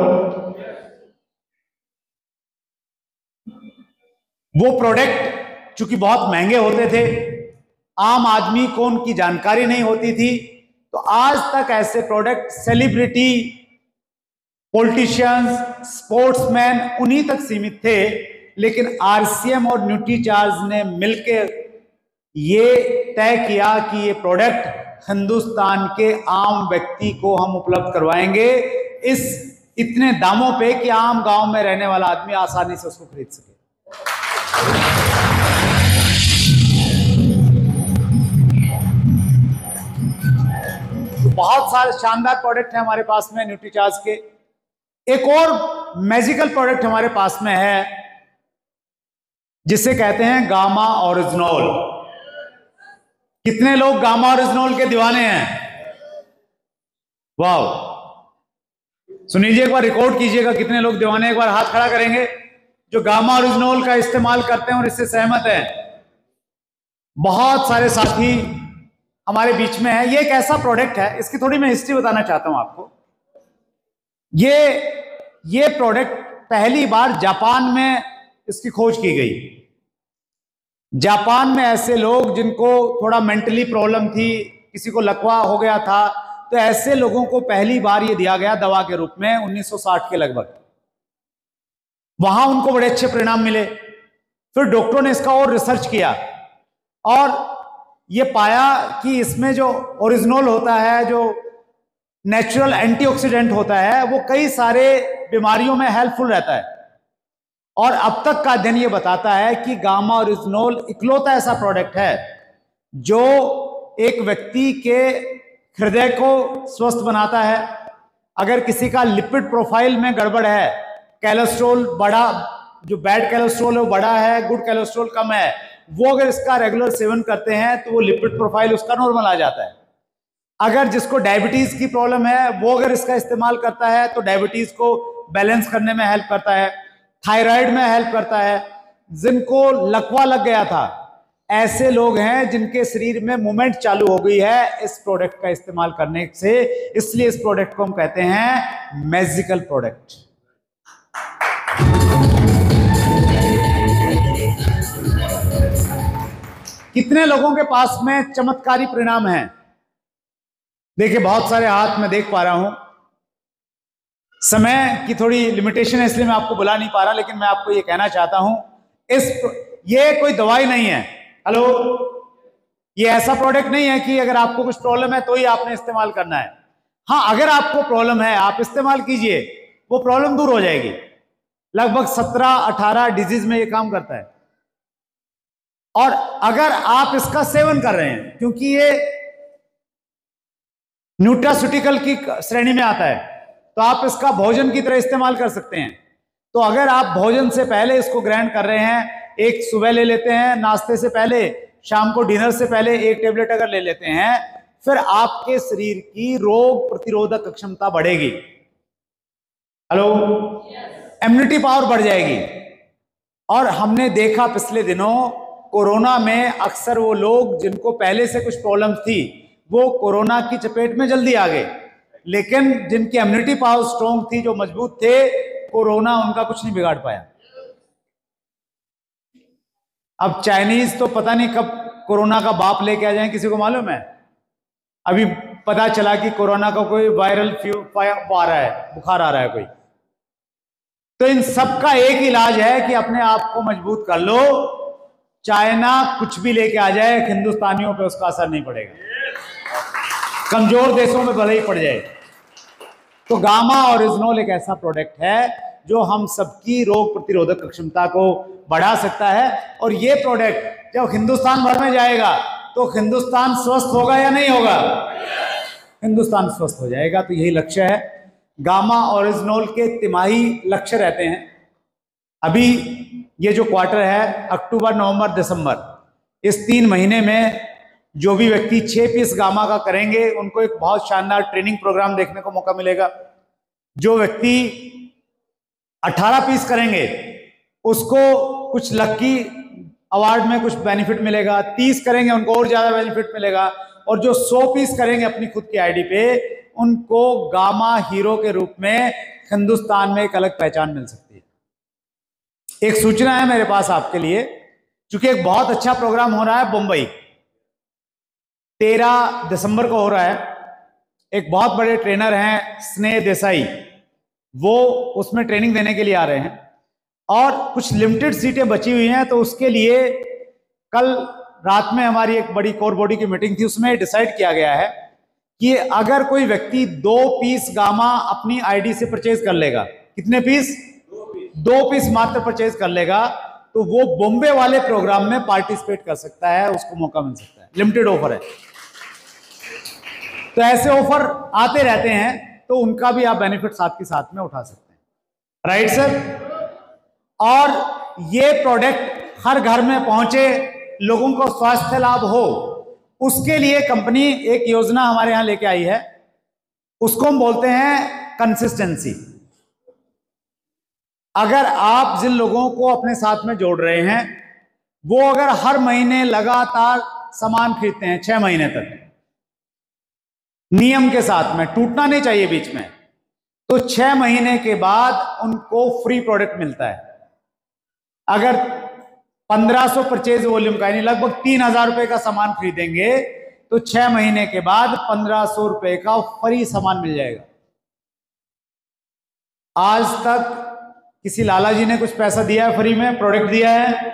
Speaker 1: वो प्रोडक्ट चूंकि बहुत महंगे होते थे, आम आदमी को उनकी जानकारी नहीं होती थी, तो आज तक ऐसे प्रोडक्ट सेलिब्रिटी, पॉलिटिशियंस, स्पोर्ट्समैन उन्हीं तक सीमित थे। लेकिन आरसीएम और न्यूट्रीचार्ज ने मिलकर ये तय किया कि ये प्रोडक्ट हिंदुस्तान के आम व्यक्ति को हम उपलब्ध करवाएंगे, इस इतने दामों पे कि आम गांव में रहने वाला आदमी आसानी से उसको खरीद सके। बहुत सारे शानदार प्रोडक्ट हैं हमारे पास में न्यूट्रीचार्ज के। एक और मैजिकल प्रोडक्ट हमारे पास में है जिसे कहते हैं गामा ओरिजिनोल। कितने लोग गामा ओरिजिनोल के दीवाने हैं? वाह, सुनिए एक बार, रिकॉर्ड कीजिएगा कितने लोग दीवाने, एक बार हाथ खड़ा करेंगे जो गामा ओरिजिनोल का इस्तेमाल करते हैं और इससे सहमत हैं। बहुत सारे साथी हमारे बीच में है। ये एक ऐसा प्रोडक्ट है, इसकी थोड़ी मैं हिस्ट्री बताना चाहता हूं आपको। ये प्रोडक्ट पहली बार जापान में इसकी खोज की गई। जापान में ऐसे लोग जिनको थोड़ा मेंटली प्रॉब्लम थी, किसी को लकवा हो गया था, तो ऐसे लोगों को पहली बार ये दिया गया दवा के रूप में 1960 के लगभग। वहां उनको बड़े अच्छे परिणाम मिले। फिर डॉक्टरों ने इसका और रिसर्च किया और ये पाया कि इसमें जो ओरिजिनोल होता है, जो नेचुरल एंटीऑक्सीडेंट होता है, वो कई सारे बीमारियों में हेल्पफुल रहता है। और अब तक का अध्ययन ये बताता है कि गामा ओरिजिनोल इकलौता ऐसा प्रोडक्ट है जो एक व्यक्ति के हृदय को स्वस्थ बनाता है। अगर किसी का लिपिड प्रोफाइल में गड़बड़ है, कोलेस्ट्रॉल बढ़ा, जो बैड कोलेस्ट्रॉल है वो बढ़ा है, गुड कोलेस्ट्रॉल कम है, वो अगर इसका रेगुलर सेवन करते हैं तो वो लिपिड प्रोफाइल उसका नॉर्मल आ जाता है। अगर जिसको डायबिटीज की प्रॉब्लम है, वो अगर इसका इस्तेमाल करता है तो डायबिटीज को बैलेंस करने में हेल्प करता है, थायराइड में हेल्प करता है। जिनको लकवा लग गया था ऐसे लोग हैं जिनके शरीर में मूवमेंट चालू हो गई है इस प्रोडक्ट का इस्तेमाल करने से, इसलिए इस प्रोडक्ट को हम कहते हैं मैजिकल प्रोडक्ट। कितने लोगों के पास में चमत्कारी परिणाम है? देखिए बहुत सारे हाथ में देख पा रहा हूं, समय की थोड़ी लिमिटेशन है इसलिए मैं आपको बुला नहीं पा रहा, लेकिन मैं आपको ये कहना चाहता हूं ये कोई दवाई नहीं है। हेलो, ये ऐसा प्रोडक्ट नहीं है कि अगर आपको कुछ प्रॉब्लम है तो ही आपने इस्तेमाल करना है। हाँ, अगर आपको प्रॉब्लम है आप इस्तेमाल कीजिए, वो प्रॉब्लम दूर हो जाएगी। लगभग 17-18 डिजीज में ये काम करता है। और अगर आप इसका सेवन कर रहे हैं, क्योंकि ये न्यूट्रास्यूटिकल की श्रेणी में आता है, तो आप इसका भोजन की तरह इस्तेमाल कर सकते हैं। तो अगर आप भोजन से पहले इसको ग्रहण कर रहे हैं, एक सुबह ले लेते हैं नाश्ते से पहले, शाम को डिनर से पहले एक टेबलेट अगर ले लेते हैं, फिर आपके शरीर की रोग प्रतिरोधक क्षमता बढ़ेगी। हेलो, इम्यूनिटी पावर बढ़ जाएगी। और हमने देखा पिछले दिनों कोरोना में अक्सर वो लोग जिनको पहले से कुछ प्रॉब्लम थी वो कोरोना की चपेट में जल्दी आ गए, लेकिन जिनकी इम्यूनिटी पावर स्ट्रॉन्ग थी, जो मजबूत थे, कोरोना उनका कुछ नहीं बिगाड़ पाया। अब चाइनीज तो पता नहीं कब कोरोना का बाप लेके आ जाए, किसी को मालूम है? अभी पता चला कि कोरोना का कोई वायरल आ रहा है, बुखार आ रहा है कोई। तो इन सब का एक इलाज है कि अपने आप को मजबूत कर लो। चाइना कुछ भी लेके आ जाए, हिंदुस्तानियों पे उसका असर नहीं पड़ेगा, कमजोर देशों में भले ही पड़ जाए। तो गामा ओरिजिनोल एक ऐसा प्रोडक्ट है जो हम सबकी रोग प्रतिरोधक क्षमता को बढ़ा सकता है। और ये प्रोडक्ट जब हिंदुस्तान भर में जाएगा तो हिंदुस्तान स्वस्थ होगा या नहीं होगा? हिंदुस्तान स्वस्थ हो जाएगा। तो यही लक्ष्य है। गामा ओरिजिनोल के तिमाही लक्ष्य रहते हैं। अभी ये जो क्वार्टर है, अक्टूबर, नवंबर, दिसंबर, इस 3 महीने में जो भी व्यक्ति 6 पीस गामा का करेंगे उनको एक बहुत शानदार ट्रेनिंग प्रोग्राम देखने को मौका मिलेगा। जो व्यक्ति 18 पीस करेंगे उसको कुछ लकी अवार्ड में कुछ बेनिफिट मिलेगा। 30 करेंगे उनको और ज्यादा बेनिफिट मिलेगा। और जो 100 पीस करेंगे अपनी खुद की आईडी पे, उनको गामा हीरो के रूप में हिंदुस्तान में एक अलग पहचान मिल सकती है। एक सूचना है मेरे पास आपके लिए, क्योंकि एक बहुत अच्छा प्रोग्राम हो रहा है मुंबई, 13 दिसंबर को हो रहा है। एक बहुत बड़े ट्रेनर हैं स्नेह देसाई, वो उसमें ट्रेनिंग देने के लिए आ रहे हैं और कुछ लिमिटेड सीटें बची हुई हैं। तो उसके लिए कल रात में हमारी एक बड़ी कोर बॉडी की मीटिंग थी, उसमें डिसाइड किया गया है कि अगर कोई व्यक्ति 2 पीस गामा अपनी आईडी से परचेज कर लेगा, कितने पीस? 2 पीस मात्र परचेज कर लेगा, तो वो बॉम्बे वाले प्रोग्राम में पार्टिसिपेट कर सकता है, उसको मौका मिल सकता है। लिमिटेड ऑफर है। तो ऐसे ऑफर आते रहते हैं, तो उनका भी आप बेनिफिट साथ के साथ में उठा सकते हैं। Right sir? और ये प्रोडक्ट हर घर में पहुंचे, लोगों को स्वास्थ्य लाभ हो, उसके लिए कंपनी एक योजना हमारे यहां लेके आई है। उसको हम बोलते हैं कंसिस्टेंसी। अगर आप जिन लोगों को अपने साथ में जोड़ रहे हैं, वो अगर हर महीने लगातार सामान खरीदते हैं 6 महीने तक नियम के साथ में, टूटना नहीं चाहिए बीच में, तो 6 महीने के बाद उनको फ्री प्रोडक्ट मिलता है। अगर 1500 परचेज वॉल्यूम का, यानी लगभग 3000 रुपए का सामान खरीदेंगे, तो 6 महीने के बाद 1500 रुपए का फ्री सामान मिल जाएगा। आज तक किसी लाला जी ने कुछ पैसा दिया है, फ्री में प्रोडक्ट दिया है?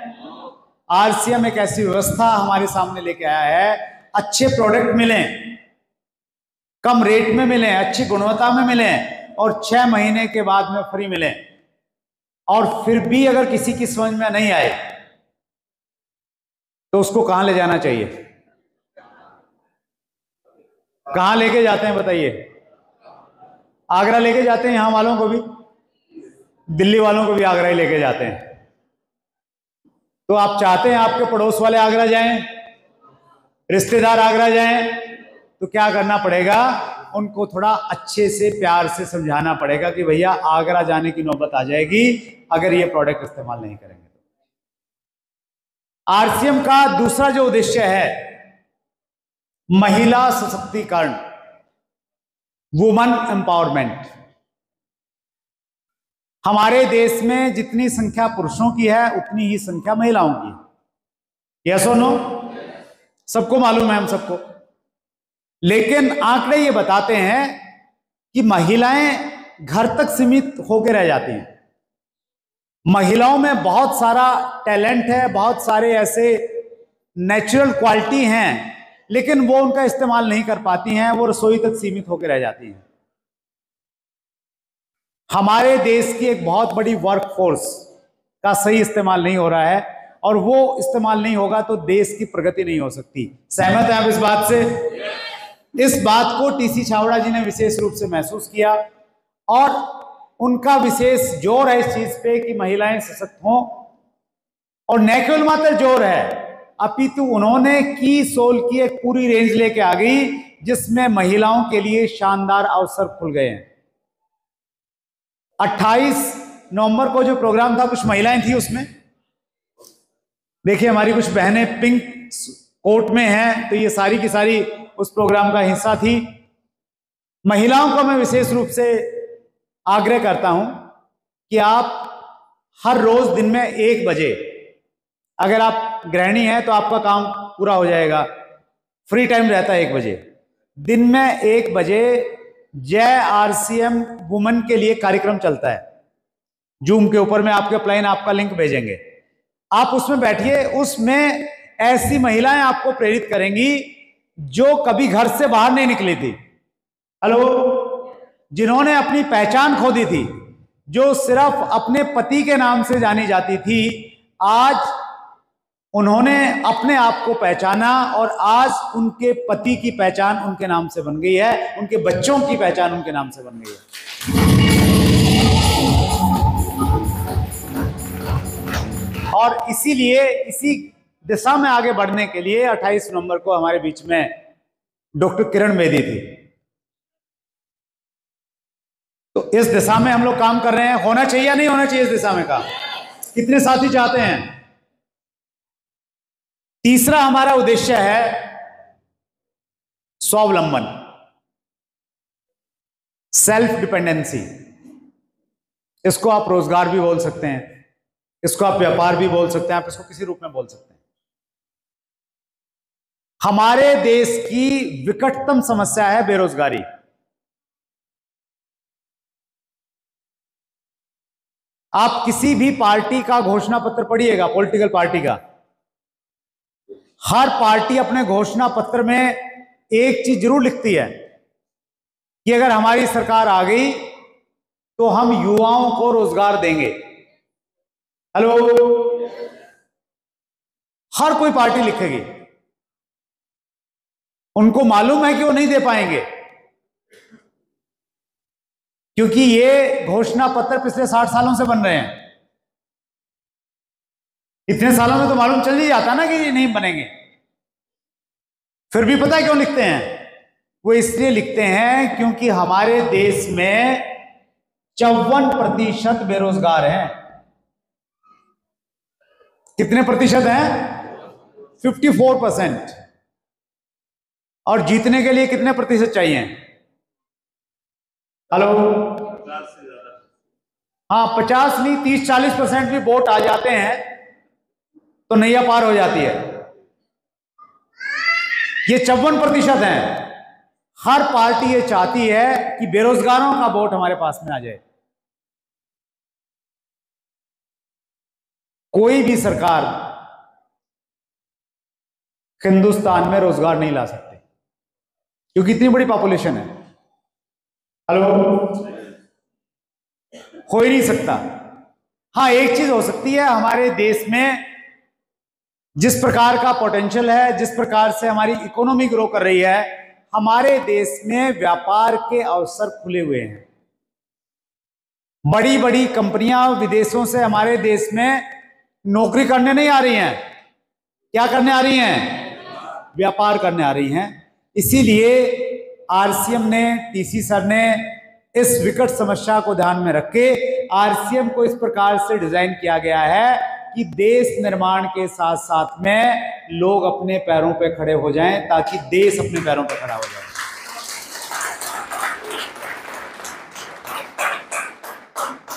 Speaker 1: आरसीएम एक ऐसी व्यवस्था हमारे सामने लेके आया है, अच्छे प्रोडक्ट मिलें, कम रेट में मिलें, अच्छी गुणवत्ता में मिलें और 6 महीने के बाद में फ्री मिलें। और फिर भी अगर किसी की समझ में नहीं आए तो उसको कहां ले जाना चाहिए? कहां लेके जाते हैं बताइए? आगरा लेके जाते हैं, यहां वालों को भी, दिल्ली वालों को भी आगरा ही लेके जाते हैं। तो आप चाहते हैं आपके पड़ोस वाले आगरा जाएं, रिश्तेदार आगरा जाएं, तो क्या करना पड़ेगा? उनको थोड़ा अच्छे से प्यार से समझाना पड़ेगा कि भैया आगरा जाने की नौबत आ जाएगी अगर ये प्रोडक्ट इस्तेमाल नहीं करेंगे। आरसीएम का दूसरा जो उद्देश्य है, महिला सशक्तिकरण, वुमन एम्पावरमेंट। हमारे देश में जितनी संख्या पुरुषों की है उतनी ही संख्या महिलाओं की। यस और नो? सबको मालूम है, हम सबको। लेकिन आंकड़े ये बताते हैं कि महिलाएं घर तक सीमित होकर रह जाती हैं। महिलाओं में बहुत सारा टैलेंट है, बहुत सारे ऐसे नेचुरल क्वालिटी हैं, लेकिन वो उनका इस्तेमाल नहीं कर पाती हैं, वो रसोई तक सीमित होकर रह जाती हैं। हमारे देश की एक बहुत बड़ी वर्कफोर्स का सही इस्तेमाल नहीं हो रहा है, और वो इस्तेमाल नहीं होगा तो देश की प्रगति नहीं हो सकती। सहमत हैं आप इस बात से? इस बात को टीसी छाबड़ा जी ने विशेष रूप से महसूस किया, और उनका विशेष जोर है इस चीज पे कि महिलाएं सशक्त हों। और न केवल मात्र जोर है, अपितु उन्होंने की सोल की एक पूरी रेंज लेके आ गई, जिसमें महिलाओं के लिए शानदार अवसर खुल गए हैं। 28 नवंबर को जो प्रोग्राम था, कुछ महिलाएं थी उसमें। देखिए, हमारी कुछ बहनें पिंक कोट में हैं, तो ये सारी की सारी उस प्रोग्राम का हिस्सा थी। महिलाओं को मैं विशेष रूप से आग्रह करता हूं कि आप हर रोज दिन में 1 बजे, अगर आप गृहिणी हैं तो आपका काम पूरा हो जाएगा, फ्री टाइम रहता है 1 बजे, दिन में 1 बजे जय आरसीएम वुमेन के लिए कार्यक्रम चलता है। जूम के ऊपर में आपके अपलाइन आपका लिंक भेजेंगे, आप उसमें बैठिए। उसमें ऐसी महिलाएं आपको प्रेरित करेंगी जो कभी घर से बाहर नहीं निकली थी। हेलो? जिन्होंने अपनी पहचान खो दी थी, जो सिर्फ अपने पति के नाम से जानी जाती थी, आज उन्होंने अपने आप को पहचाना, और आज उनके पति की पहचान उनके नाम से बन गई है, उनके बच्चों की पहचान उनके नाम से बन गई है। और इसीलिए इसी दिशा में आगे बढ़ने के लिए 28 नवंबर को हमारे बीच में डॉक्टर किरण बेदी थी। तो इस दिशा में हम लोग काम कर रहे हैं। होना चाहिए या नहीं होना चाहिए इस दिशा में काम? कितने साथी चाहते हैं? तीसरा हमारा उद्देश्य है स्वावलंबन, सेल्फ डिपेंडेंसी। इसको आप रोजगार भी बोल सकते हैं, इसको आप व्यापार भी बोल सकते हैं, आप इसको किसी रूप में बोल सकते हैं। हमारे देश की विकटतम समस्या है बेरोजगारी। आप किसी भी पार्टी का घोषणा पत्र पढ़िएगा, पॉलिटिकल पार्टी का, हर पार्टी अपने घोषणा पत्र में एक चीज जरूर लिखती है कि अगर हमारी सरकार आ गई तो हम युवाओं को रोजगार देंगे। हेलो? हर कोई पार्टी लिखेगी। उनको मालूम है कि वो नहीं दे पाएंगे, क्योंकि ये घोषणा पत्र पिछले 60 सालों से बन रहे हैं। इतने सालों में तो मालूम चल ही जाता ना कि ये नहीं बनेंगे। फिर भी पता है क्यों लिखते हैं? वो इसलिए लिखते हैं क्योंकि हमारे देश में 54% बेरोजगार हैं। कितने प्रतिशत हैं? 54%। और जीतने के लिए कितने प्रतिशत चाहिए? हेलो?
Speaker 2: 50 से ज्यादा।
Speaker 1: हाँ, 50 नहीं, 30-40% भी वोट आ जाते हैं तो नैया पार हो जाती है। ये 54% है। हर पार्टी ये चाहती है कि बेरोजगारों का वोट हमारे पास में आ जाए। कोई भी सरकार हिंदुस्तान में रोजगार नहीं ला सकती, क्योंकि इतनी बड़ी पॉपुलेशन है। हेलो? हो ही नहीं सकता। हाँ, एक चीज हो सकती है, हमारे देश में जिस प्रकार का पोटेंशियल है, जिस प्रकार से हमारी इकोनॉमी ग्रो कर रही है, हमारे देश में व्यापार के अवसर खुले हुए हैं। बड़ी बड़ी कंपनियां विदेशों से हमारे देश में नौकरी करने नहीं आ रही हैं। क्या करने आ रही हैं? व्यापार करने आ रही हैं। इसीलिए आरसीएम ने, टीसी सर ने इस विकट समस्या को ध्यान में रख के आरसीएम को इस प्रकार से डिजाइन किया गया है कि देश निर्माण के साथ साथ में लोग अपने पैरों पे खड़े हो जाएं, ताकि देश अपने पैरों पे खड़ा हो जाए।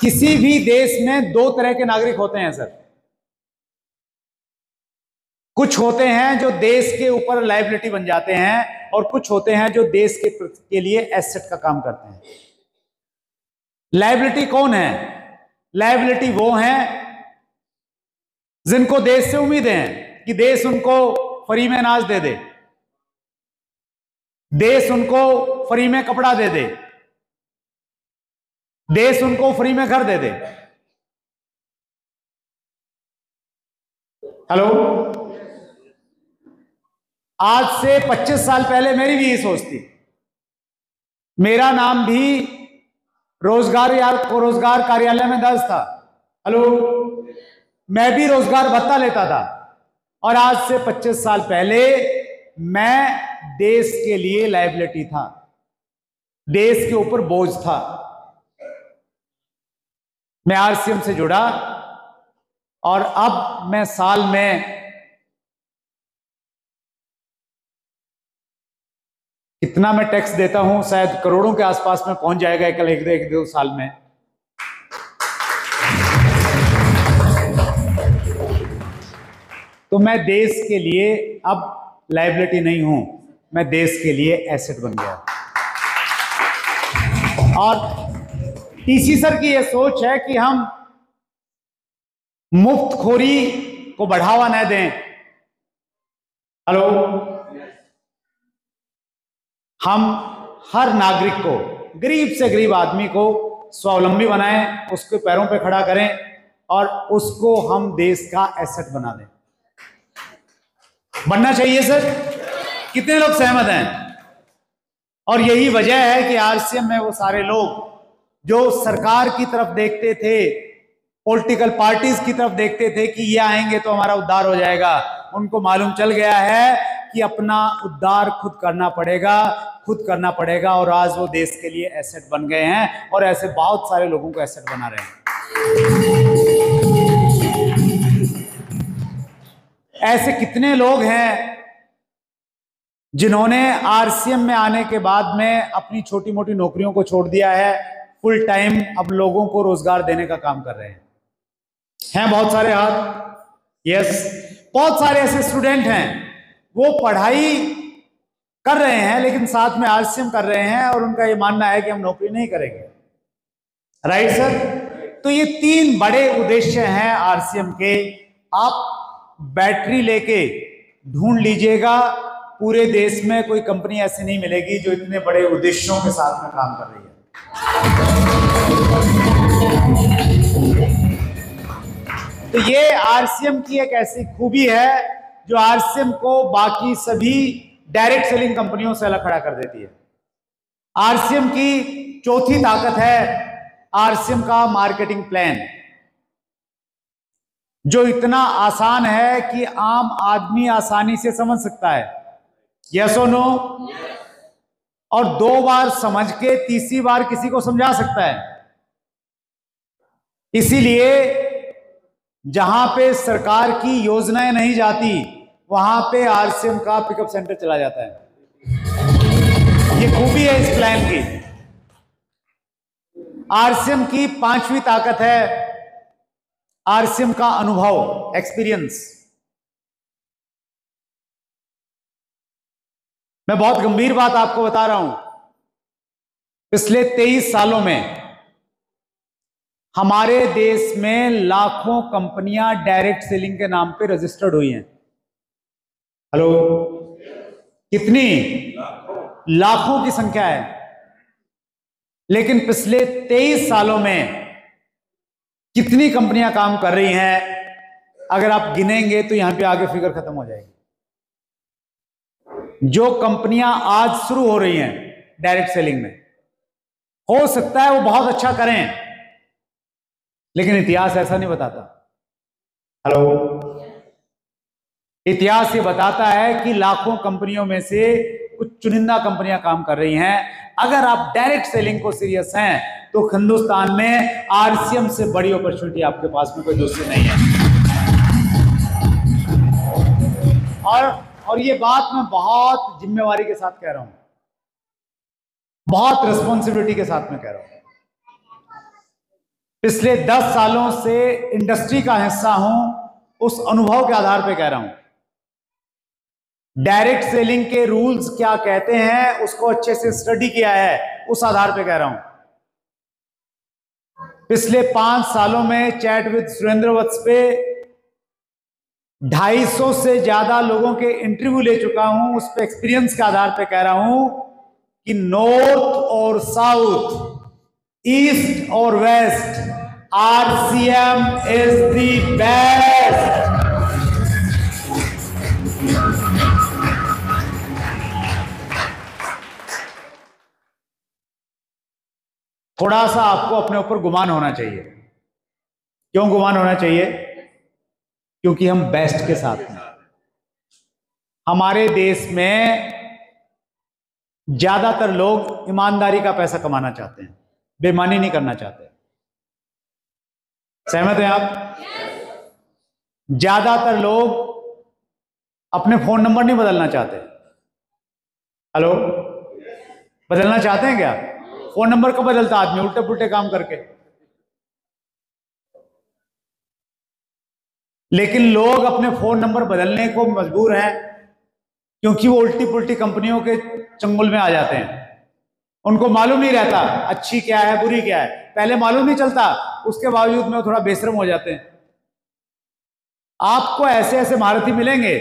Speaker 1: किसी भी देश में दो तरह के नागरिक होते हैं सर। कुछ होते हैं जो देश के ऊपर लायबिलिटी बन जाते हैं, और कुछ होते हैं जो देश के लिए एसेट का काम करते हैं। लायबिलिटी कौन है? लायबिलिटी वो हैं जिनको देश से उम्मीद है कि देश उनको फ्री में अनाज दे दे, देश उनको फ्री में कपड़ा दे दे, देश उनको फ्री में घर दे दे। हेलो, आज से 25 साल पहले मेरी भी यही सोच थी। मेरा नाम भी रोजगार कार्यालय में दर्ज था। हेलो, मैं भी रोजगार भत्ता लेता था, और आज से 25 साल पहले मैं देश के लिए लायबिलिटी था, देश के ऊपर बोझ था। मैं आरसीएम से जुड़ा, और अब मैं साल में कितना मैं टैक्स देता हूं, शायद करोड़ों के आसपास में पहुंच जाएगा एक दो साल में। तो मैं देश के लिए अब लायबिलिटी नहीं हूं, मैं देश के लिए एसेट बन गया। और टीसी सर की यह सोच है कि हम मुफ्तखोरी को बढ़ावा न दें। हेलो, हम हर नागरिक को, गरीब से गरीब आदमी को स्वावलंबी बनाएं, उसके पैरों पे खड़ा करें, और उसको हम देश का एसेट बना दें। बनना चाहिए सर। कितने लोग सहमत हैं? और यही वजह है कि आरसीएम में वो सारे लोग जो सरकार की तरफ देखते थे, पॉलिटिकल पार्टीज की तरफ देखते थे कि ये आएंगे तो हमारा उद्धार हो जाएगा, उनको मालूम चल गया है कि अपना उद्धार खुद करना पड़ेगा, और आज वो देश के लिए एसेट बन गए हैं, और ऐसे बहुत सारे लोगों को एसेट बना रहे हैं। ऐसे कितने लोग हैं जिन्होंने आरसीएम में आने के बाद में अपनी छोटी मोटी नौकरियों को छोड़ दिया है, फुल टाइम अब लोगों को रोजगार देने का काम कर रहे हैं बहुत सारे हाथ। यस, बहुत सारे ऐसे स्टूडेंट हैं, वो पढ़ाई कर रहे हैं लेकिन साथ में आरसीएम कर रहे हैं, और उनका ये मानना है कि हम नौकरी नहीं करेंगे। Right sir? तो ये तीन बड़े उद्देश्य हैं आरसीएम के। आप बैटरी लेके ढूंढ लीजिएगा, पूरे देश में कोई कंपनी ऐसी नहीं मिलेगी जो इतने बड़े उद्देश्यों के साथ में काम कर रही है। तो ये आरसीएम की एक ऐसी खूबी है जो आरसीएम को बाकी सभी डायरेक्ट सेलिंग कंपनियों से अलग खड़ा कर देती है। आरसीएम की चौथी ताकत है आरसीएम का मार्केटिंग प्लान, जो इतना आसान है कि आम आदमी आसानी से समझ सकता है। यस और नो? और 2 बार समझ के तीसरी बार किसी को समझा सकता है। इसीलिए जहां पे सरकार की योजनाएं नहीं जाती, वहां पे आरसीएम का पिकअप सेंटर चला जाता है। ये खूबी है इस प्लान की। आरसीएम की 5वीं ताकत है आरसीएम का अनुभव, एक्सपीरियंस। मैं बहुत गंभीर बात आपको बता रहा हूं। पिछले 23 सालों में हमारे देश में लाखों कंपनियां डायरेक्ट सेलिंग के नाम पे रजिस्टर्ड हुई हैं। हेलो, कितनी? लाखों की संख्या है। लेकिन पिछले 23 सालों में कितनी कंपनियां काम कर रही हैं, अगर आप गिनेंगे तो यहां पे आगे फिगर खत्म हो जाएगी। जो कंपनियां आज शुरू हो रही हैं डायरेक्ट सेलिंग में, हो सकता है वो बहुत अच्छा करें, लेकिन इतिहास ऐसा नहीं बताता। हेलो, इतिहास ये बताता है कि लाखों कंपनियों में से कुछ चुनिंदा कंपनियां काम कर रही हैं। अगर आप डायरेक्ट सेलिंग को सीरियस हैं तो हिंदुस्तान में आरसीएम से बड़ी अपॉर्चुनिटी आपके पास में कोई दूसरी नहीं है। और ये बात मैं बहुत जिम्मेवारी के साथ कह रहा हूं, बहुत रिस्पॉन्सिबिलिटी के साथ में कह रहा हूं। पिछले 10 सालों से इंडस्ट्री का हिस्सा हूं, उस अनुभव के आधार पर कह रहा हूं। डायरेक्ट सेलिंग के रूल्स क्या कहते हैं उसको अच्छे से स्टडी किया है, उस आधार पर कह रहा हूं। पिछले 5 सालों में चैट विद सुरेंद्र वत्स पे 250 से ज्यादा लोगों के इंटरव्यू ले चुका हूं। उस पे एक्सपीरियंस के आधार पे कह रहा हूं कि नॉर्थ और साउथ, ईस्ट और west, RCM is the best. थोड़ा सा आपको अपने ऊपर गुमान होना चाहिए। क्यों गुमान होना चाहिए? क्योंकि हम बेस्ट के साथ हैं। हमारे देश में ज्यादातर लोग ईमानदारी का पैसा कमाना चाहते हैं, बेईमानी नहीं करना चाहते। सहमत हैं आप? ज्यादातर लोग अपने फोन नंबर नहीं बदलना चाहते। हेलो, बदलना चाहते हैं क्या? फोन नंबर कब बदलता आदमी? उल्टे पुल्टे काम करके। लेकिन लोग अपने फोन नंबर बदलने को मजबूर हैं क्योंकि वो उल्टी पुल्टी कंपनियों के चंगुल में आ जाते हैं। उनको मालूम नहीं रहता अच्छी क्या है बुरी क्या है, पहले मालूम नहीं चलता, उसके बावजूद में वो थोड़ा बेशरम हो जाते हैं। आपको ऐसे ऐसे महारथी मिलेंगे,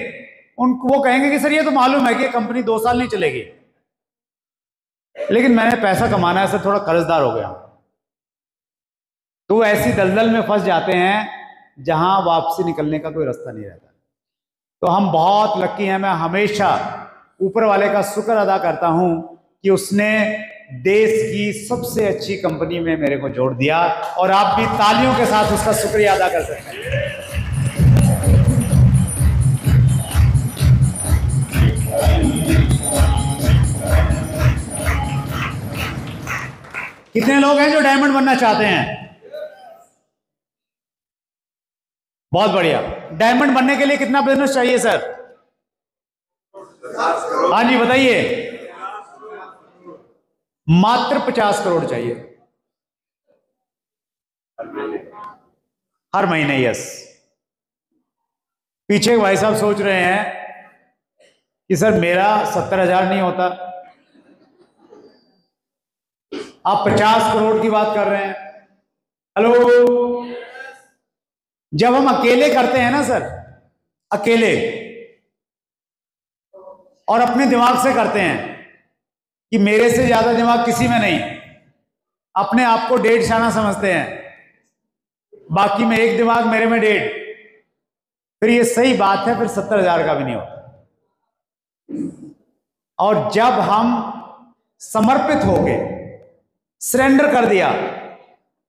Speaker 1: उनको वो कहेंगे कि सर ये तो मालूम है कि कंपनी 2 साल नहीं चलेगी, लेकिन मैंने पैसा कमाना है, सर थोड़ा कर्जदार हो गया। तो ऐसी दलदल में फंस जाते हैं जहां वापसी निकलने का कोई रास्ता नहीं रहता। तो हम बहुत लकी हैं। मैं हमेशा ऊपर वाले का शुक्र अदा करता हूं कि उसने देश की सबसे अच्छी कंपनी में मेरे को जोड़ दिया, और आप भी तालियों के साथ उसका शुक्रिया अदा कर सकते हैं। कितने लोग हैं जो डायमंड बनना चाहते हैं? बहुत बढ़िया। डायमंड बनने के लिए कितना बिजनेस चाहिए सर? हाँ जी बताइए। मात्र 50 करोड़ चाहिए हर महीने। यस। पीछे भाई साहब सोच रहे हैं कि सर मेरा 70,000 नहीं होता, आप 50 करोड़ की बात कर रहे हैं। हेलो, जब हम अकेले करते हैं ना सर, अकेले और अपने दिमाग से करते हैं कि मेरे से ज्यादा दिमाग किसी में नहीं, अपने आप को 1.5 शाना समझते हैं, बाकी में 1 दिमाग, मेरे में 1.5, फिर ये सही बात है, फिर 70,000 का भी नहीं होता। और जब हम समर्पित हो गए, सरेंडर कर दिया,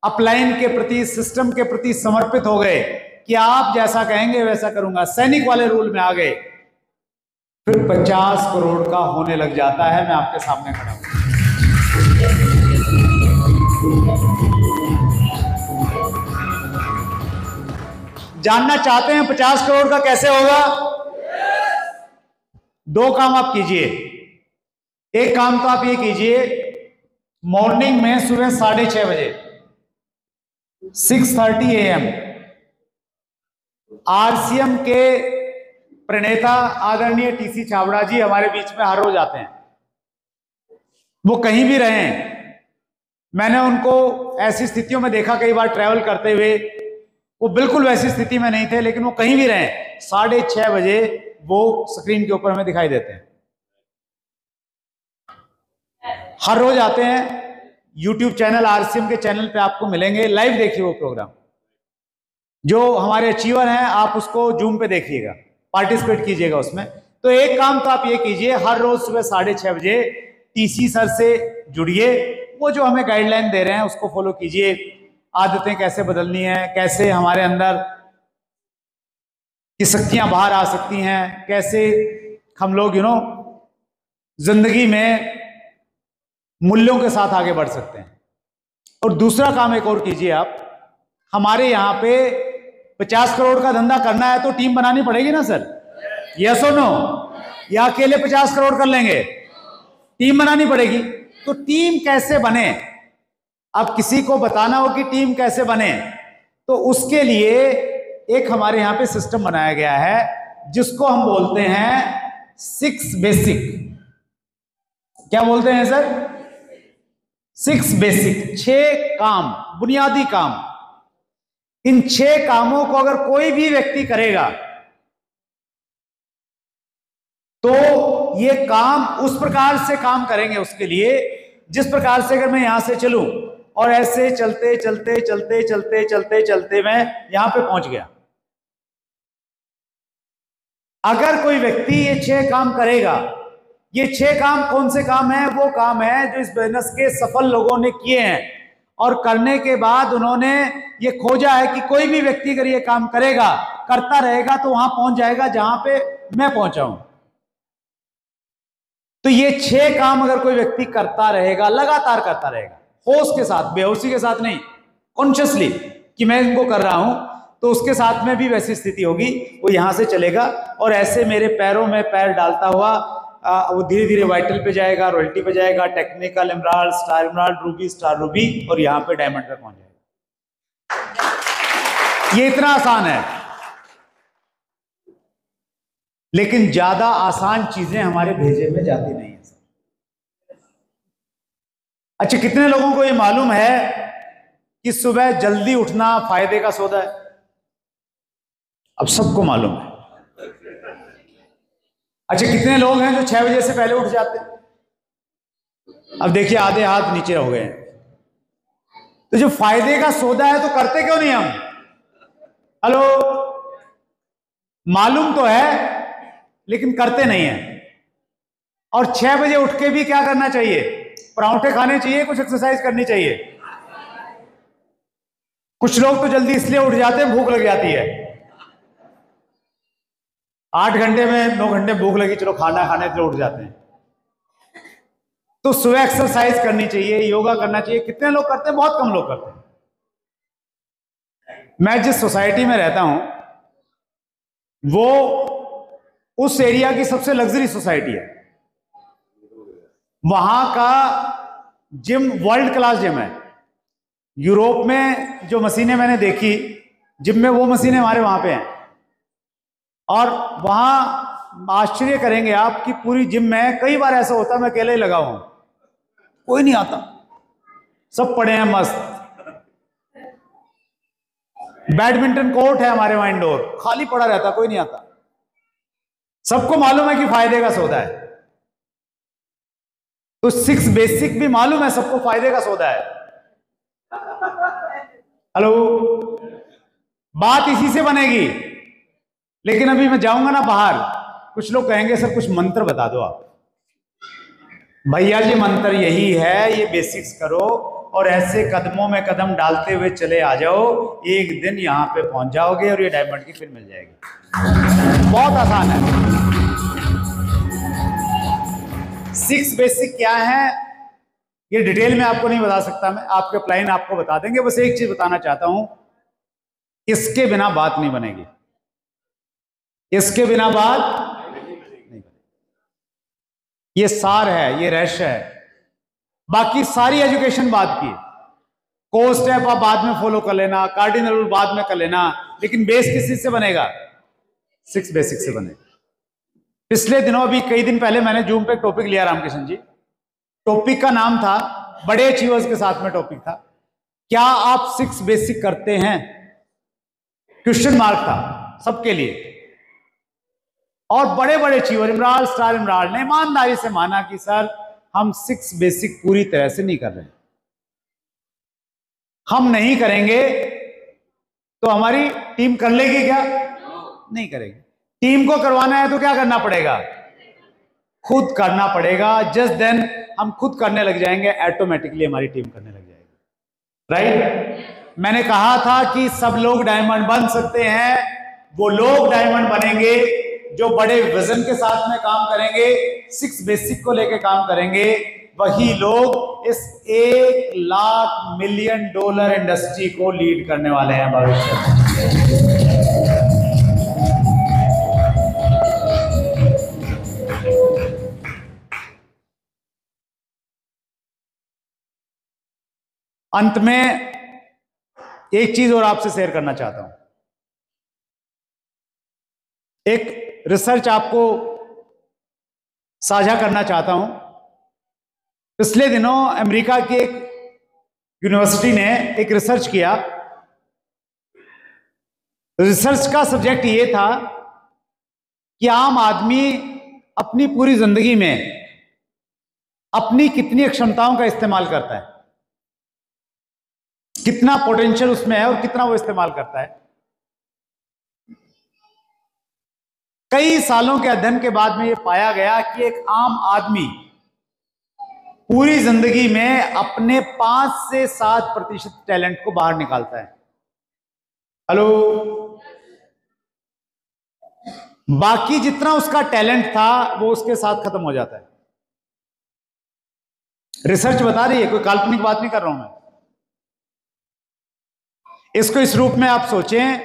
Speaker 1: अपलाइन के प्रति, सिस्टम के प्रति समर्पित हो गए कि आप जैसा कहेंगे वैसा करूंगा, सैनिक वाले रूल में आ गए, फिर 50 करोड़ का होने लग जाता है। मैं आपके सामने खड़ा हूं। जानना चाहते हैं 50 करोड़ का कैसे होगा? 2 काम आप कीजिए। एक काम तो आप ये कीजिए, मॉर्निंग में सुबह 6:30 बजे 6:30 AM आरसीएम के प्रणेता आदरणीय टीसी छाबड़ा जी हमारे बीच में हर रोज आते हैं। वो कहीं भी रहें, मैंने उनको ऐसी स्थितियों में देखा कई बार ट्रैवल करते हुए, वो बिल्कुल वैसी स्थिति में नहीं थे, लेकिन वो कहीं भी रहें 6:30 बजे वो स्क्रीन के ऊपर हमें दिखाई देते हैं। हर रोज आते हैं। यूट्यूब चैनल आरसीएम के चैनल पे आपको मिलेंगे, लाइव देखिए वो प्रोग्राम। जो हमारे अचीवर हैं आप उसको जूम पे देखिएगा, पार्टिसिपेट कीजिएगा उसमें। तो एक काम तो आप ये कीजिए, हर रोज सुबह 6:30 बजे टीसी सर से जुड़िए, वो जो हमें गाइडलाइन दे रहे हैं उसको फॉलो कीजिए। आदतें कैसे बदलनी है, कैसे हमारे अंदर की शक्तियां बाहर आ सकती हैं, कैसे हम लोग जिंदगी में मूल्यों के साथ आगे बढ़ सकते हैं। और दूसरा काम एक और कीजिए आप, हमारे यहाँ पे 50 करोड़ का धंधा करना है तो टीम बनानी पड़ेगी ना सर। यस और नो? या अकेले 50 करोड़ कर लेंगे? टीम बनानी पड़ेगी। तो टीम कैसे बने, अब किसी को बताना हो कि टीम कैसे बने, तो उसके लिए एक हमारे यहां पे सिस्टम बनाया गया है जिसको हम बोलते हैं 6 बेसिक। क्या बोलते हैं सर? 6 बेसिक, 6 काम, बुनियादी काम। इन 6 कामों को अगर कोई भी व्यक्ति करेगा तो ये काम उस प्रकार से काम करेंगे उसके लिए जिस प्रकार से अगर मैं यहां से चलूं और ऐसे चलते चलते चलते चलते चलते चलते मैं यहां पे पहुंच गया। अगर कोई व्यक्ति ये 6 काम करेगा, ये 6 काम कौन से काम हैं? वो काम है जो इस बिजनेस के सफल लोगों ने किए हैं और करने के बाद उन्होंने ये खोजा है कि कोई भी व्यक्ति अगर ये काम करेगा, करता रहेगा तो वहां पहुंच जाएगा जहां पे मैं पहुंचा हूं। तो ये 6 काम अगर कोई व्यक्ति करता रहेगा, लगातार करता रहेगा, होश के साथ, बेहोशी के साथ नहीं, कॉन्शियसली कि मैं इनको कर रहा हूं, तो उसके साथ में भी वैसी स्थिति होगी। वो यहां से चलेगा और ऐसे मेरे पैरों में पैर डालता हुआ वो धीरे धीरे वाइटल पे जाएगा, रॉयल्टी पे जाएगा, technical, emerald, star emerald, Ruby, star Ruby और यहां पे डायमंड पे पहुंच जाएगा। ये इतना आसान है, लेकिन ज्यादा आसान चीजें हमारे भेजे में जाती नहीं है। अच्छा, कितने लोगों को ये मालूम है कि सुबह जल्दी उठना फायदे का सौदा है? अब सबको मालूम है। अच्छा, कितने लोग हैं जो 6 बजे से पहले उठ जाते हैं? अब देखिए आधे हाथ नीचे हो गए। तो जो फायदे का सौदा है तो करते क्यों नहीं हम? हेलो, मालूम तो है लेकिन करते नहीं है। और 6 बजे उठ के भी क्या करना चाहिए? परांठे खाने चाहिए, कुछ एक्सरसाइज करनी चाहिए। कुछ लोग तो जल्दी इसलिए उठ जाते हैं, भूख लग जाती है। 8 घंटे में 9 घंटे भूख लगी, चलो खाना खाने के लिए उठ जाते हैं। तो सुबह एक्सरसाइज करनी चाहिए, योगा करना चाहिए। कितने लोग करते हैं? बहुत कम लोग करते हैं। मैं जिस सोसाइटी में रहता हूं वो उस एरिया की सबसे लग्जरी सोसाइटी है। वहां का जिम वर्ल्ड क्लास जिम है। यूरोप में जो मशीनें मैंने देखी जिम में, वो मशीनें हमारे वहां पे हैं। और वहां आश्चर्य करेंगे आप कि पूरी जिम में कई बार ऐसा होता है मैं अकेले ही लगा हूं, कोई नहीं आता, सब पड़े हैं मस्त। बैडमिंटन कोर्ट है हमारे वहां इंडोर, खाली पड़ा रहता, कोई नहीं आता। सबको मालूम है कि फायदे का सौदा है। तो 6 बेसिक भी मालूम है सबको फायदे का सौदा है। हेलो, बात इसी से बनेगी। लेकिन अभी मैं जाऊंगा ना बाहर, कुछ लोग कहेंगे सर कुछ मंत्र बता दो आप। भैया जी मंत्र यही है, ये बेसिक्स करो और ऐसे कदमों में कदम डालते हुए चले आ जाओ, एक दिन यहां पे पहुंच जाओगे और ये डायमंड की फिर मिल जाएगी। बहुत आसान है। 6 बेसिक क्या है ये डिटेल में आपको नहीं बता सकता, मैं आपके प्लान आपको बता देंगे। बस एक चीज बताना चाहता हूं, इसके बिना बात नहीं बनेगी, इसके बिना बात नहीं बनेगी। ये सार है, ये रहस्य है। बाकी सारी एजुकेशन बाद की, कोर्स स्टेप आप बाद में फॉलो कर लेना, कार्डिनल रूल बाद में कर लेना, लेकिन बेस किस चीज से बनेगा? 6 बेसिक से बनेगा। पिछले दिनों, अभी कई दिन पहले मैंने जूम पे एक टॉपिक लिया रामकृष्ण जी। टॉपिक का नाम था, बड़े अचीवर्स के साथ में टॉपिक था, क्या आप 6 बेसिक करते हैं? क्वेश्चन मार्क था सबके लिए। और बड़े बड़े अचीवर, इमरान, स्टार इमरान ने ईमानदारी से माना कि सर हम 6 बेसिक पूरी तरह से नहीं कर रहे। हम नहीं करेंगे तो हमारी टीम कर लेगी क्या? नहीं करेगी। टीम को करवाना है तो क्या करना पड़ेगा? खुद करना पड़ेगा। जस्ट देन हम खुद करने लग जाएंगे, ऑटोमेटिकली हमारी टीम करने लग जाएगी। राइट? मैंने कहा था कि सब लोग डायमंड बन सकते हैं। वो लोग डायमंड बनेंगे जो बड़े विजन के साथ में काम करेंगे, 6 बेसिक को लेके काम करेंगे। वही लोग इस $1 लाख $1 इंडस्ट्री को लीड करने वाले हैं भविष्य में। अंत में एक चीज और आपसे शेयर करना चाहता हूं। एक रिसर्च आपको साझा करना चाहता हूं। पिछले दिनों अमेरिका की एक यूनिवर्सिटी ने एक रिसर्च किया। रिसर्च का सब्जेक्ट ये था कि आम आदमी अपनी पूरी जिंदगी में अपनी कितनी क्षमताओं का इस्तेमाल करता है, कितना पोटेंशियल उसमें है और कितना वो इस्तेमाल करता है। कई सालों के अध्ययन के बाद में ये पाया गया कि एक आम आदमी पूरी जिंदगी में अपने 5 से 7% टैलेंट को बाहर निकालता है। हेलो, बाकी जितना उसका टैलेंट था वो उसके साथ खत्म हो जाता है। रिसर्च बता रही है, कोई काल्पनिक बात नहीं कर रहा हूं मैं। इसको इस रूप में आप सोचें,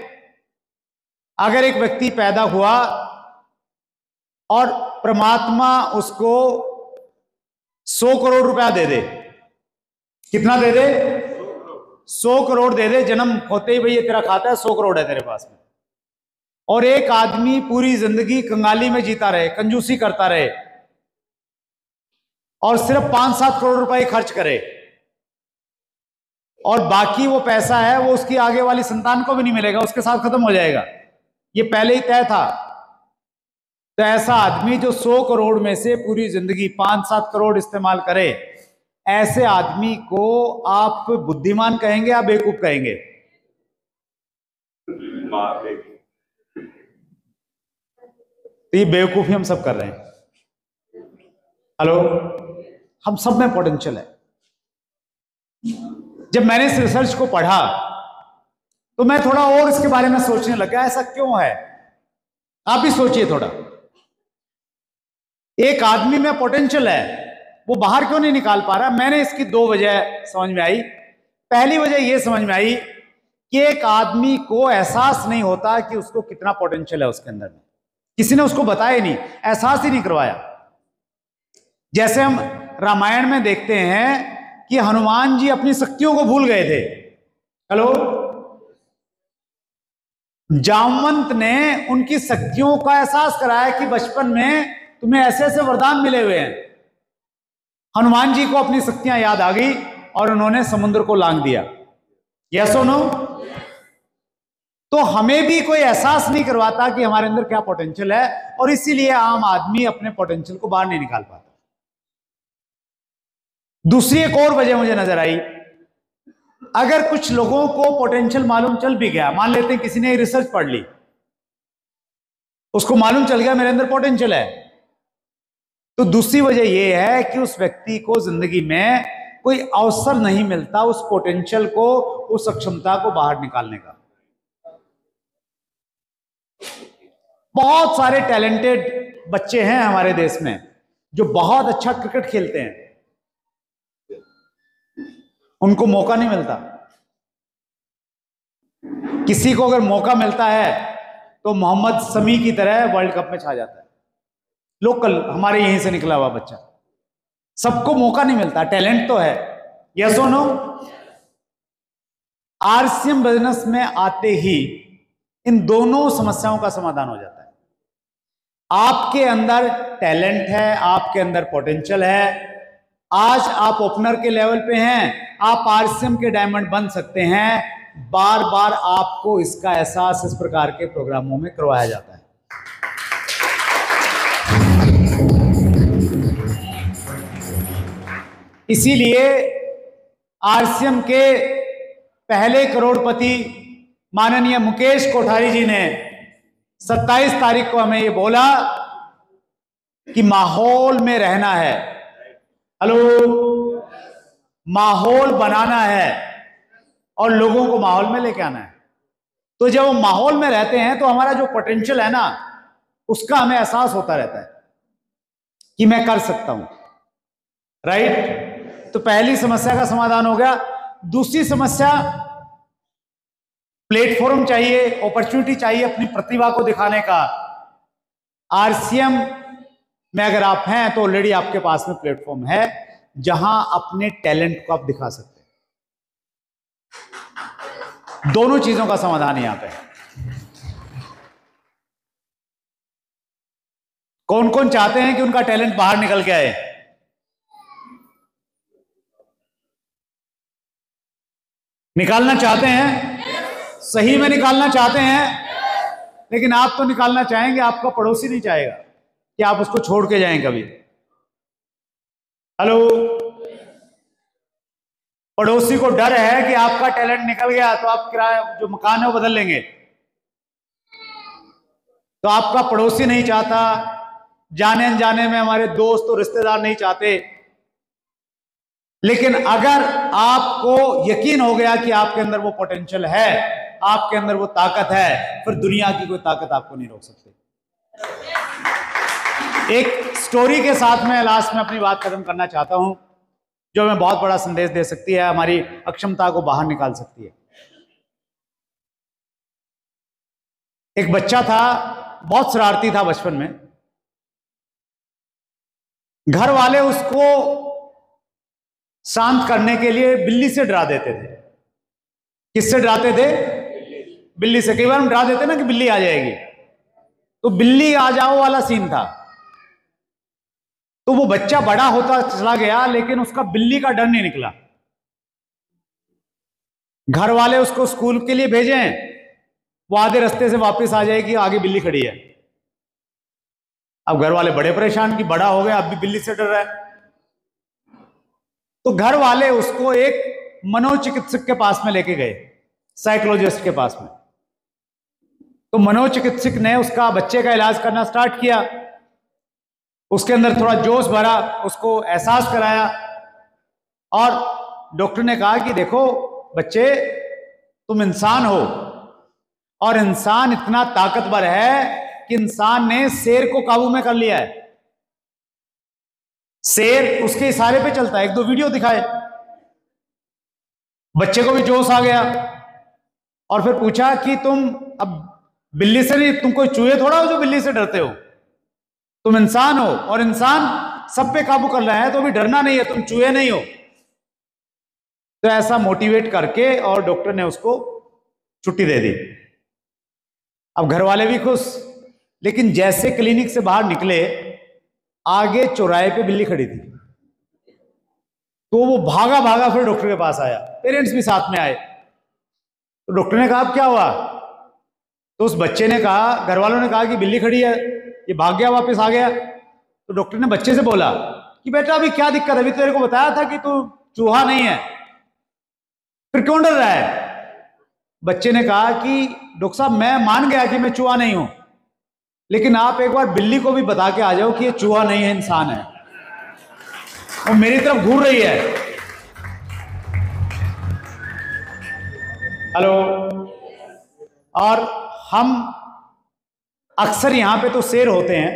Speaker 1: अगर एक व्यक्ति पैदा हुआ और परमात्मा उसको 100 करोड़ रुपया दे दे, कितना दे दे? 100 करोड़ दे दे। जन्म होते ही भाई ये तेरा खाता है, 100 करोड़ है तेरे पास में। और एक आदमी पूरी जिंदगी कंगाली में जीता रहे, कंजूसी करता रहे और सिर्फ 5-7 करोड़ रुपए खर्च करे, और बाकी वो पैसा है वो उसकी आगे वाली संतान को भी नहीं मिलेगा, उसके साथ खत्म हो जाएगा, ये पहले ही तय था। तो ऐसा आदमी जो 100 करोड़ में से पूरी जिंदगी 5-7 करोड़ इस्तेमाल करे, ऐसे आदमी को आप बुद्धिमान कहेंगे या बेवकूफ कहेंगे? तो ये बेवकूफी हम सब कर रहे हैं। हेलो, हम सब में पोटेंशियल है। जब मैंने इस रिसर्च को पढ़ा तो मैं थोड़ा और इसके बारे में सोचने लगा, ऐसा क्यों है? आप भी सोचिए थोड़ा। एक आदमी में पोटेंशियल है, वो बाहर क्यों नहीं निकाल पा रहा? मैंने इसकी 2 वजह समझ में आई। पहली वजह यह समझ में आई कि एक आदमी को एहसास नहीं होता कि उसको कितना पोटेंशियल है उसके अंदर में। किसी ने उसको बताया नहीं, एहसास ही नहीं करवाया। जैसे हम रामायण में देखते हैं कि हनुमान जी अपनी शक्तियों को भूल गए थे। हेलो, जामवंत ने उनकी शक्तियों का एहसास कराया कि बचपन में तुम्हें ऐसे ऐसे वरदान मिले हुए हैं। हनुमान जी को अपनी शक्तियां याद आ गई और उन्होंने समुद्र को लांघ दिया। यस और नो? तो हमें भी कोई एहसास नहीं करवाता कि हमारे अंदर क्या पोटेंशियल है, और इसीलिए आम आदमी अपने पोटेंशियल को बाहर नहीं निकाल पाता। दूसरी एक और वजह मुझे नजर आई, अगर कुछ लोगों को पोटेंशियल मालूम चल भी गया, मान लेते हैं किसी ने रिसर्च पढ़ ली, उसको मालूम चल गया मेरे अंदर पोटेंशियल है, तो दूसरी वजह यह है कि उस व्यक्ति को जिंदगी में कोई अवसर नहीं मिलता उस पोटेंशियल को, उस सक्षमता को बाहर निकालने का। बहुत सारे टैलेंटेड बच्चे हैं हमारे देश में जो बहुत अच्छा क्रिकेट खेलते हैं, उनको मौका नहीं मिलता। किसी को अगर मौका मिलता है तो मोहम्मद शमी की तरह वर्ल्ड कप में छा जाता है। लोकल हमारे यहीं से निकला हुआ बच्चा। सबको मौका नहीं मिलता, टैलेंट तो है। यस और नो? आरसीएम बिजनेस में आते ही इन दोनों समस्याओं का समाधान हो जाता है। आपके अंदर टैलेंट है, आपके अंदर पोटेंशियल है। आज आप ओपनर के लेवल पे हैं, आप आरसीएम के डायमंड बन सकते हैं। बार बार आपको इसका एहसास इस प्रकार के प्रोग्रामों में करवाया जाता है। इसीलिए आरसीएम के पहले करोड़पति माननीय मुकेश कोठारी जी ने 27 तारीख को हमें ये बोला कि माहौल में रहना है। हेलो, माहौल बनाना है और लोगों को माहौल में लेके आना है। तो जब हम माहौल में रहते हैं तो हमारा जो पोटेंशियल है ना, उसका हमें एहसास होता रहता है कि मैं कर सकता हूं। राइट? तो पहली समस्या का समाधान हो गया। दूसरी समस्या, प्लेटफॉर्म चाहिए, अपॉर्चुनिटी चाहिए अपनी प्रतिभा को दिखाने का। आरसीएम में अगर आप हैं तो ऑलरेडी आपके पास में प्लेटफॉर्म है जहां अपने टैलेंट को आप दिखा सकते हैं। दोनों चीजों का समाधान यहां पे है। कौन कौन चाहते हैं कि उनका टैलेंट बाहर निकल के आए? निकालना चाहते हैं? सही में निकालना चाहते हैं? लेकिन आप तो निकालना चाहेंगे, आपका पड़ोसी नहीं चाहेगा कि आप उसको छोड़ के जाएं कभी। हेलो, पड़ोसी को डर है कि आपका टैलेंट निकल गया तो आप किराया जो मकान है वो बदल लेंगे। तो आपका पड़ोसी नहीं चाहता, जाने अनजाने में हमारे दोस्त और रिश्तेदार नहीं चाहते। लेकिन अगर आपको यकीन हो गया कि आपके अंदर वो पोटेंशियल है, आपके अंदर वो ताकत है, फिर दुनिया की कोई ताकत आपको नहीं रोक सकती। एक स्टोरी के साथ मैं लास्ट में अपनी बात खत्म करना चाहता हूं, जो हमें बहुत बड़ा संदेश दे सकती है, हमारी अक्षमता को बाहर निकाल सकती है। एक बच्चा था, बहुत शरारती था बचपन में। घर वाले उसको शांत करने के लिए बिल्ली से डरा देते थे। किससे डराते थे? बिल्ली से। कई बार हम डरा देते ना कि बिल्ली आ जाएगी, तो बिल्ली आ जाओ वाला सीन था। तो वो बच्चा बड़ा होता चला गया, लेकिन उसका बिल्ली का डर नहीं निकला। घर वाले उसको स्कूल के लिए भेजें, वो आधे रास्ते से वापस आ जाएगी, आगे बिल्ली खड़ी है। अब घर वाले बड़े परेशान कि बड़ा हो गया, अब भी बिल्ली से डर रहा है। तो घर वाले उसको एक मनोचिकित्सक के पास में लेके गए, साइकोलॉजिस्ट के पास में। तो मनोचिकित्सक ने उसका बच्चे का इलाज करना स्टार्ट किया। उसके अंदर थोड़ा जोश भरा, उसको एहसास कराया, और डॉक्टर ने कहा कि देखो बच्चे, तुम इंसान हो, और इंसान इतना ताकतवर है कि इंसान ने शेर को काबू में कर लिया है। शेर उसके इशारे पे चलता है। एक दो वीडियो दिखाए, बच्चे को भी जोश आ गया। और फिर पूछा कि तुम अब बिल्ली से नहीं, तुम कोई चूहे थोड़ा हो जो बिल्ली से डरते हो, तुम इंसान हो, और इंसान सब पे काबू कर रहा है, तो अभी डरना नहीं है, तुम चूहे नहीं हो। तो ऐसा मोटिवेट करके और डॉक्टर ने उसको छुट्टी दे दी। अब घर वाले भी खुश। लेकिन जैसे क्लिनिक से बाहर निकले, आगे चौराहे पे बिल्ली खड़ी थी। तो वो भागा भागा फिर डॉक्टर के पास आया, पेरेंट्स भी साथ में आए। तो डॉक्टर ने कहा अब क्या हुआ? तो उस बच्चे ने कहा, घर वालों ने कहा कि बिल्ली खड़ी है, ये भाग गया, वापस आ गया। तो डॉक्टर ने बच्चे से बोला कि बेटा अभी क्या दिक्कत है, अभी तेरे को बताया था कि तू चूहा नहीं है, फिर क्यों डर रहा है? बच्चे ने कहा कि डॉक्टर साहब, मैं मान गया कि मैं चूहा नहीं हूं, लेकिन आप एक बार बिल्ली को भी बता के आ जाओ कि ये चूहा नहीं है, इंसान है, वो मेरी तरफ घूर रही है। हेलो। और हम अक्सर यहां पे तो शेर होते हैं,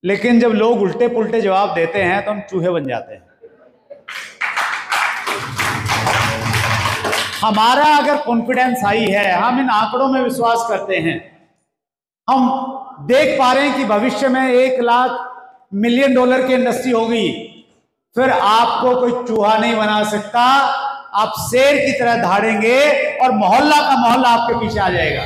Speaker 1: लेकिन जब लोग उल्टे पुल्टे जवाब देते हैं तो हम चूहे बन जाते हैं। हमारा अगर कॉन्फिडेंस हाई है, हम इन आंकड़ों में विश्वास करते हैं, हम देख पा रहे हैं कि भविष्य में 1 लाख मिलियन डॉलर की इंडस्ट्री होगी, फिर आपको कोई चूहा नहीं बना सकता। आप शेर की तरह धाड़ेंगे और मोहल्ला का मोहल्ला आपके पीछे आ जाएगा।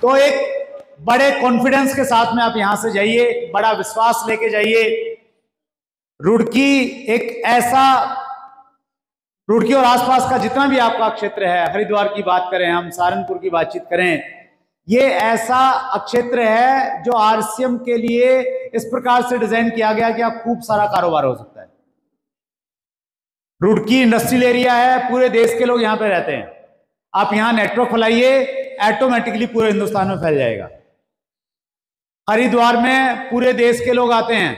Speaker 1: तो एक बड़े कॉन्फिडेंस के साथ में आप यहां से जाइए, बड़ा विश्वास लेके जाइए। रुड़की एक ऐसा, रुड़की और आसपास का जितना भी आपका क्षेत्र है, हरिद्वार की बात करें, हम सहारनपुर की बातचीत करें, ये ऐसा क्षेत्र है जो आरसीएम के लिए इस प्रकार से डिजाइन किया गया कि आप खूब सारा कारोबार हो सकता है। रुड़की इंडस्ट्रियल एरिया है, पूरे देश के लोग यहां पे रहते हैं। आप यहां नेटवर्क फैलाइए, ऑटोमेटिकली पूरे हिंदुस्तान में फैल जाएगा। हरिद्वार में पूरे देश के लोग आते हैं।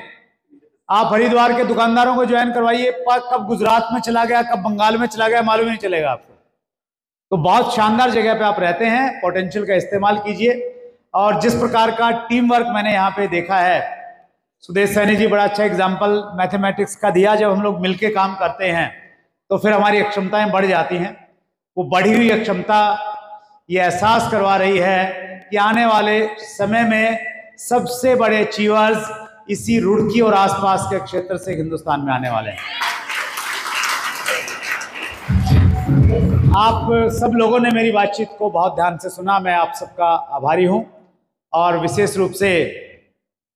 Speaker 1: आप हरिद्वार के दुकानदारों को ज्वाइन करवाइए, कब गुजरात में चला गया, कब बंगाल में चला गया, मालूम नहीं चलेगा आपको। तो बहुत शानदार जगह पे आप रहते हैं, पोटेंशियल का इस्तेमाल कीजिए। और जिस प्रकार का टीम वर्क मैंने यहाँ पे देखा है, सुदेश सैनी जी बड़ा अच्छा एग्जाम्पल मैथमेटिक्स का दिया। जब हम लोग मिलके काम करते हैं तो फिर हमारी अक्षमताएं बढ़ जाती हैं। वो बढ़ी हुई अक्षमता ये एहसास करवा रही है कि आने वाले समय में सबसे बड़े अचीवर्स इसी रुड़की और आसपास के क्षेत्र से हिंदुस्तान में आने वाले हैं। आप सब लोगों ने मेरी बातचीत को बहुत ध्यान से सुना। मैं आप सबका आभारी हूं और विशेष रूप से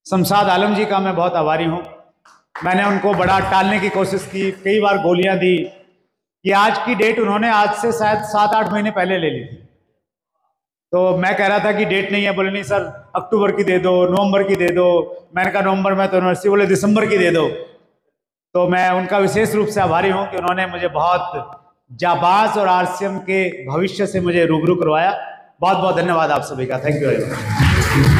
Speaker 1: शमशाद आलम जी का मैं बहुत आभारी हूं। मैंने उनको बड़ा टालने की कोशिश की, कई बार गोलियां दी कि आज की डेट उन्होंने आज से शायद 7-8 महीने पहले ले ली थी। तो मैं कह रहा था कि डेट नहीं है, बोले नहीं सर अक्टूबर की दे दो, नवंबर की दे दो। मैंने कहा नवंबर में तो यूनिवर्सिटी, बोले दिसंबर की दे दो। तो मैं उनका विशेष रूप से आभारी हूं कि उन्होंने मुझे बहुत जाबाज और आरसीएम के भविष्य से मुझे रूबरू करवाया। बहुत बहुत धन्यवाद आप सभी का। Thank you very much.